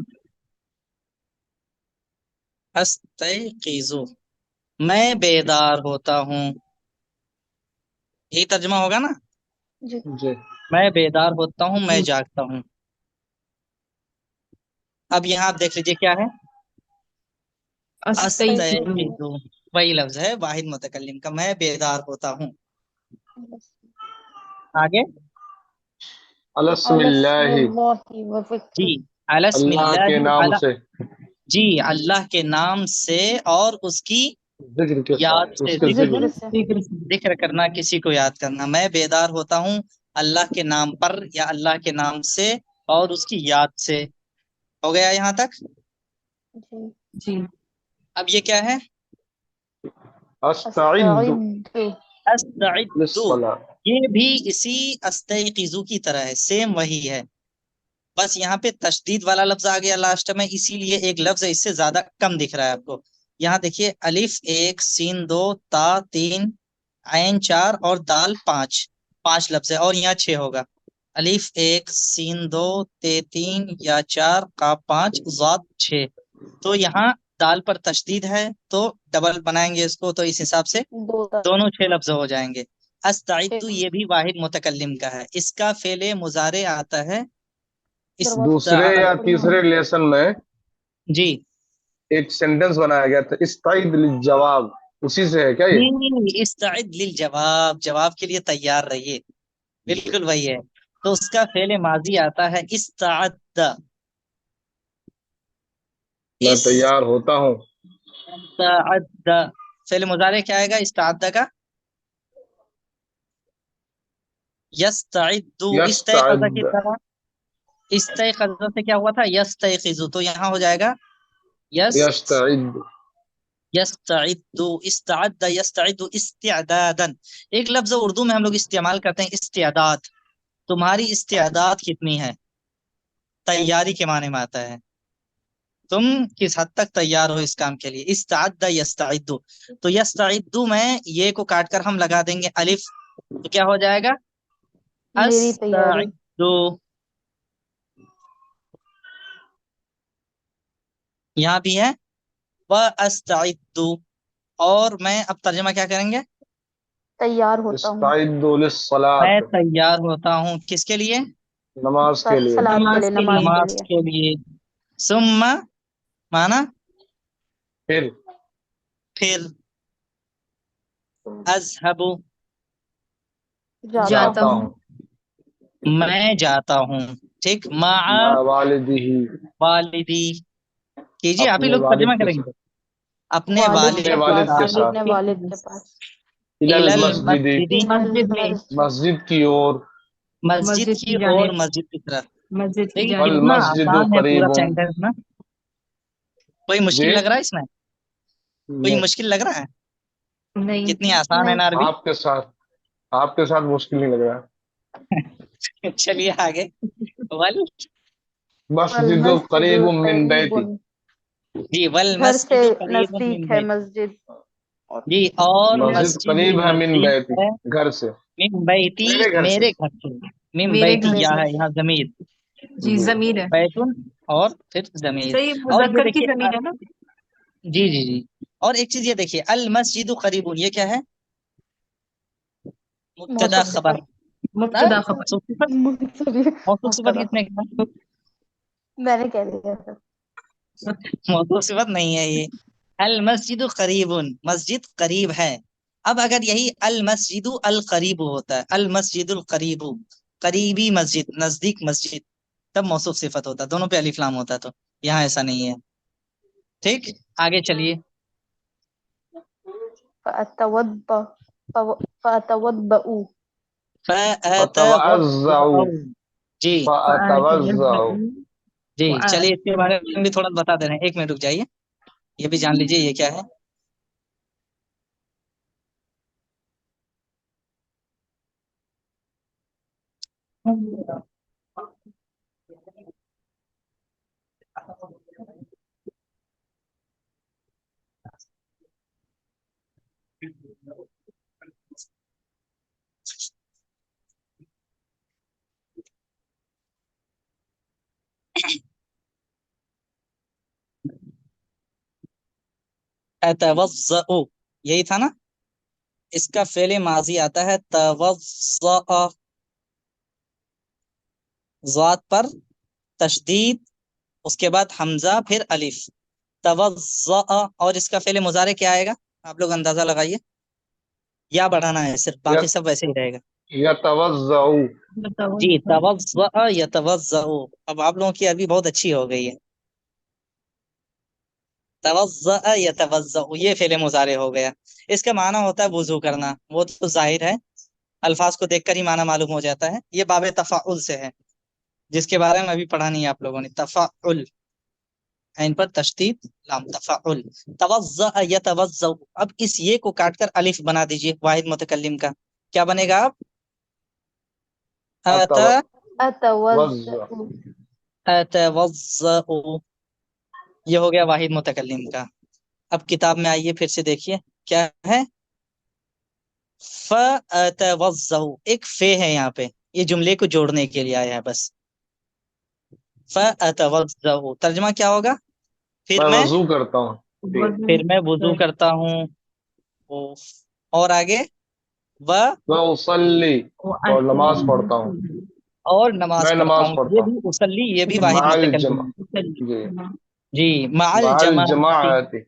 अस्तैक़िज़ु, मैं बेदार होता हूँ। यही तर्जुमा होगा ना? जी। जी। मैं बेदार होता हूँ, मैं जागता हूँ। अब यहाँ आप देख लीजिए क्या है, अस्तैक़िज़ु, अस्तैक़िज़ु, वही लफ्ज है वाहिद मुतकल्लिम का, मैं बेदार होता हूँ। आगे अलस्मिल्लाहि, अलस्मिल्लाहि व जी, ज़िक्र। अल्लाह के अलस्मिल्लाहि नाम अला, से, जी अल्लाह के नाम से और उसकी जिक्र के याद साथ, से, उसके जिक्र जिक्र। से। जिक्र करना, किसी को याद करना। मैं बेदार होता हूँ अल्लाह के नाम पर या अल्लाह के नाम से और उसकी याद से। हो गया यहाँ तक? जी। जी। अब ये क्या है? अस्तइद्दु अस्तइद्दु। अस्तइद्दु, लिस्सलाह, ये भी इसी अस्तयक़िज़ु की तरह है, सेम वही है, बस यहाँ पे तशदीद वाला लफ्ज आ गया लास्ट में, इसीलिए एक लफ्ज है, इससे ज्यादा कम दिख रहा है आपको। यहाँ देखिए, अलिफ 1, सीन 2, ता 3, आइन 4 और दाल 5, 5 लफ्ज है, और यहाँ 6 होगा। अलिफ 1, सीन 2, ते 3, या 4, का 5, ज़ाद 6। तो यहाँ दाल पर तशदीद है तो डबल बनाएंगे इसको, तो इस हिसाब से दो दाल दोनों 6 लफ्ज हो जाएंगे। अस्तइद्दु छः। ये भी वाहिद मुतकल्लिम का है, इसका फेले मुजारे आता है दरवाजा दूसरे या पढ़ना। तीसरे लेसन में जी एक सेंटेंस बनाया गया था, इस्तइद लिल-जवाब, उसी से है क्या ये? जी, इस्तइद लिल जवाब, जवाब के लिए तैयार रहिए, बिल्कुल वही है। तो उसका फेले माजी आता है इस्तअद्द, मैं तैयार होता हूँ। इस्तअद्द। फेले मुजारे क्या आएगा इस्तअद्द का? यस्तइद्दु, इस्तयक़ज़ की यस्तअद्द, तरह। इस्तयक़ज़ से क्या हुआ था? यस्तयक़िज़ु, तो यहाँ हो जाएगा यस्तइद, यस्तइद्दु, इस्तअद्द यस्तइद्दु इस्तिअदादन। एक लफ्ज उर्दू में हम लोग इस्तेमाल करते हैं इस्तिअदाद। तुम्हारी इस्तिअदाद कितनी है? तैयारी के माने में आता है, तुम किस हद तक तैयार हो इस काम के लिए। इस्तअद्द यस्तइद्दु, तो यस्तइद्दु में ये को काटकर हम लगा देंगे अलिफ, तो क्या हो जाएगा? मेरी तैयारी। अस्तइद्दु। यहाँ भी है व अस्तइद्दु, और मैं अब तर्जमा क्या करेंगे? तैयार होता हूँ। इस्तइद्दु मैं लिस्सलात, तैयार होता हूँ किसके लिए? नमाज के लिए। सलात के लिए, नमाज नमाज के लिए। के लिए। सुम्मा माना फिर फिर, अज़हबु जाता जाता जाता हूँ। हूँ, मैं जाता हूँ, ठीक। माआ मा वालिदिही, वालिदी, कीजिए आप ही अपने लोग तर्जमा वालिद के करेंगे। साथ, अपने वालिद वालिद के अपने वालिद पास, के अपने साथ, वालिद के पास। इलल इलल मस्जिदी, मस्जिदी, मस्जिद में, मस्जिद की ओर, मस्जिद मस्जिद की की ओर, जानिब, मस्जिद की तरफ। मस्जिद की देखिए वल जानिब। कितना मस्जिदु आसान है पूरा करीबुम। सेंटेंस ना। कोई जी, मुश्किल लग रहा है इसमें? कोई नहीं, मुश्किल लग रहा है? नहीं। कितनी आसान है नहीं। ना अरबी। आपके साथ मुश्किल नहीं लग रहा है। चलिए आगे। वल, वल मस्जिदु मस्जिदु करीबुम मिन बैती, करीबुन। जी वल घर से मस्जिद करीबुम मिन नजदीक है बैत, मस्जिद। और जी और मस्जिद मस्जिद करीब है मिन नजदीक बैती, है घर से, मिन बैती, मेरे घर से। मेरे घर से। मिन मेरे बैती घर या से। है यहाँ जमीर, जी, जी, जमीर है। बैतुन और फिर जमीर। सही, और ये मुज़क्कर की देखिए जमीर है ना। जी जी जी। और एक चीज ये देखिए, अल मस्जिद करीबुन, ये क्या है? मुब्तदा मौसूफ खबर। सिफत। मुब्तदा खबर। मौसूफ सिफत, मौसूफ सिफत मुब्तदा किसने खबर। कहा? मैंने कह दिया सर। मौसूफ सिफत नहीं है ये। अल मस्जिद करीबुन, मस्जिद करीब है। अब अगर यही अल मस्जिद अल करीब होता है, अल मस्जिद करीब, करीबी मस्जिद, नजदीक मस्जिद, तब मौसूफ सिफत होता, दोनों पे अलिफ लाम होता। तो यहाँ ऐसा नहीं है, ठीक। आगे चलिए। फअतवद्दा फअतवद्दउ। फतवज़्ज़उ, फअतवद्दउ, जी फअतवज़्ज़उ। जी। चलिए इसके बारे में भी थोड़ा बता दे रहे हैं, 1 मिनट रुक जाइए, ये भी जान लीजिए ये क्या है। अतवज़्ज़उ, यही था ना। इसका फेले माजी आता है तवज़्ज़अ, ज़ात पर तशदीद, उसके बाद हमजा फिर अलिफ, तवज़्ज़अ। और इसका फेले मुजारे क्या आएगा? आप लोग अंदाजा लगाइए, या बढ़ाना है सिर्फ, बाकी सब वैसे ही रहेगा। यतवज़्ज़उ, जी, तवज़्ज़अ यतवज़्ज़उ। अब आप लोगों की अरबी बहुत अच्छी हो गई है। तवज़्ज़अ यतवज़्ज़उ, ये फेले मुज़ारे हो गया। इसका माना होता है वुजू करना, वो तो जाहिर है, अल्फाज को देखकर ही माना मालूम हो जाता है। ये बाबे तफ़ाउल से है, जिसके बारे में अभी पढ़ा नहीं है आप लोगों ने। तफ़ाउल, इन पर तशदीद लाम, तफ़ाउल। तवज़्ज़अ यतवज़्ज़उ, अब इस ये को काटकर अलिफ बना दीजिए वाहिद मुतकल्लिम का। क्या बनेगा आप? अत अतवज़्ज़उ, अतवज़्ज़उ, ये हो गया वाहिद मुतकल्लिम का। अब किताब में आइए, फिर से देखिए क्या है। फ़अतवज़्ज़उ, एक फे है यहाँ पे, ये जुमले को जोड़ने के लिए आया है बस। फ़अतवज़्ज़उ, तर्जुमा क्या होगा? फिर मैं मैं वजू करता हूँ। फिर मैं वुजू करता हूँ। और आगे व मैं उसल्ली, और नमाज पढ़ता हूँ। और नमाज मैं पढ़ता नमाज हूँ, पढ़ता ये हूँ भी उसल्ली, ये भी वाहिद माल मुतकल्लिम। जमा, जी, जी, माल माल जमाअती, जमाअती,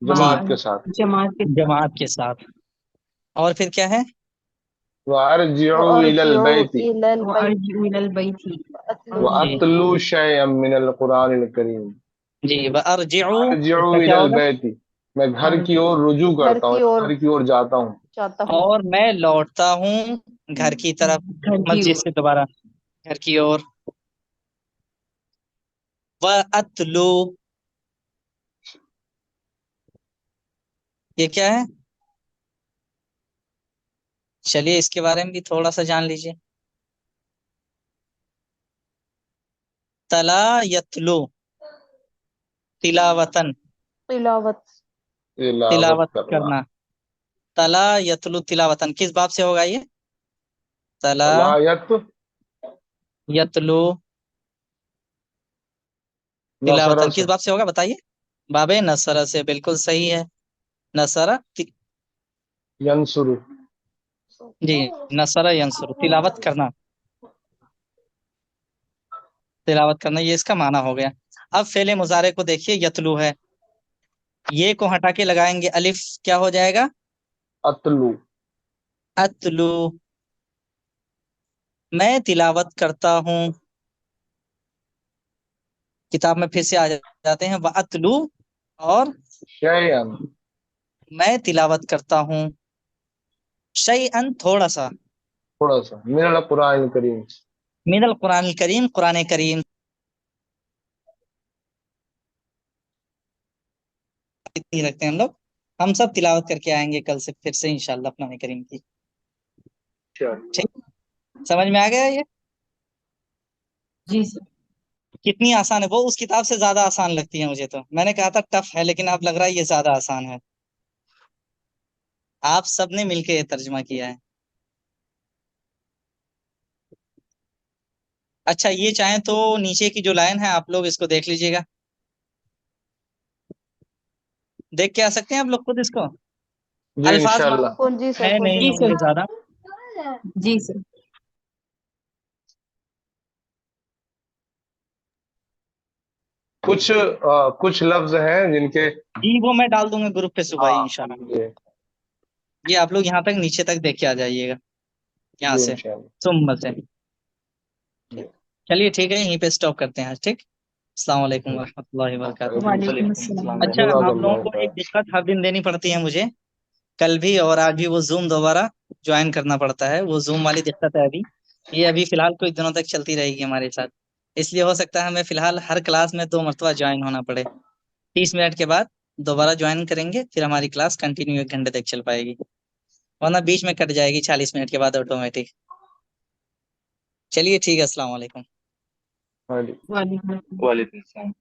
जमात के साथ। जमात के साथ। और फिर क्या है? वअरजिउ इलल बैति, इलल बैति, वअतलू शयअम मिनल कुरानिल करीम। जी, वअरजिउ, अर्जिउ इसका क्या इलल होगा? बैति, मैं घर की ओर रुजू घर करता हूँ, की ओर घर की ओर जाता हूँ। जाता हूँ। और मैं लौटता हूँ घर की तरफ, मस्जिद से दोबारा घर की ओर। वअतलू, ये क्या है? चलिए इसके बारे में भी थोड़ा सा जान लीजिए। तला यतलू, तिलावतन, तिलावत, तिलावत तिलावत करना। करना। तला यतलू तिलावतन, किस बाब से होगा ये? तला तलायत यतलू नसरा तिलावतन, से, किस बाब से होगा बताइए? बाबे नसरा से, बिल्कुल सही है। नसरा यंसुरु, जी, नसरा यंसुर, तिलावत करना, तिलावत करना, ये इसका माना हो गया। अब फेले मुजारे को देखिए, यतलू है, ये को हटा के लगाएंगे अलिफ, क्या हो जाएगा? अतलू, अतलू, मैं तिलावत करता हूँ। किताब में फिर से आ जाते हैं, व अतलू, और शयअन, मैं तिलावत करता हूँ। शैअन, थोड़ा सा, थोड़ा सा, मिनल कुरानिल करीम, मिनल कुरान करीम, कुरान करीम। इतनी रखते हैं हम लोग। हम सब तिलावत करके आएंगे कल से फिर से इंशाल्लाह कुरान करीम की। ठीक, समझ में आ गया ये? जी सर। कितनी आसान है, वो उस किताब से ज्यादा आसान लगती है मुझे। तो मैंने कहा था टफ है, लेकिन अब लग रहा है ये ज्यादा आसान है। आप सबने मिलके ये तर्जुमा किया है। अच्छा, ये चाहें तो नीचे की जो लाइन है आप लोग इसको देख लीजिएगा, देख के आ सकते हैं आप लोग खुद इसको। जी अल्फाज इंशाल्लाह। कौन जी सर, है कौन नहीं जी होंगे सर। ज्यादा। जी सर। कुछ लफ्ज हैं जिनके, जी, वो मैं डाल दूंगा ग्रुप पे सुबह ही हाँ, इंशाल्लाह। जी ये आप लोग यहाँ तक नीचे तक देख के आ जाइएगा, यहाँ जी से, इंशाल्लाह, सुम्म से। जी। चलिए ठीक है, यहीं पे स्टॉप करते हैं आज। ठीक, अस्सलाम वालेकुम वरहमतुल्लाहि वबरकातुहू। वालेकुम अस्सलाम। अच्छा, आप लोगों जज़ाकल्लाहु को एक खैर। दिक्कत हर दिन देनी पड़ती है मुझे, कल भी और आज भी, वो जूम दोबारा ज्वाइन करना पड़ता है। वो जूम वाली दिक्कत है अभी, ये अभी फिलहाल कुछ दिनों तक चलती रहेगी हमारे साथ। इसलिए हो सकता है हमें फिलहाल हर क्लास में 2 मरतबा ज्वाइन होना पड़े। 30 मिनट के बाद दोबारा ज्वाइन करेंगे, फिर हमारी क्लास कंटिन्यू 1 घंटे तक चल पाएगी, वरना बीच में कट जाएगी 40 मिनट के बाद ऑटोमेटिक। चलिए ठीक है, अस्सलाम वालेकुम। हाँ जी। वालेकुम अस्सलाम। वालेकुम सलाम।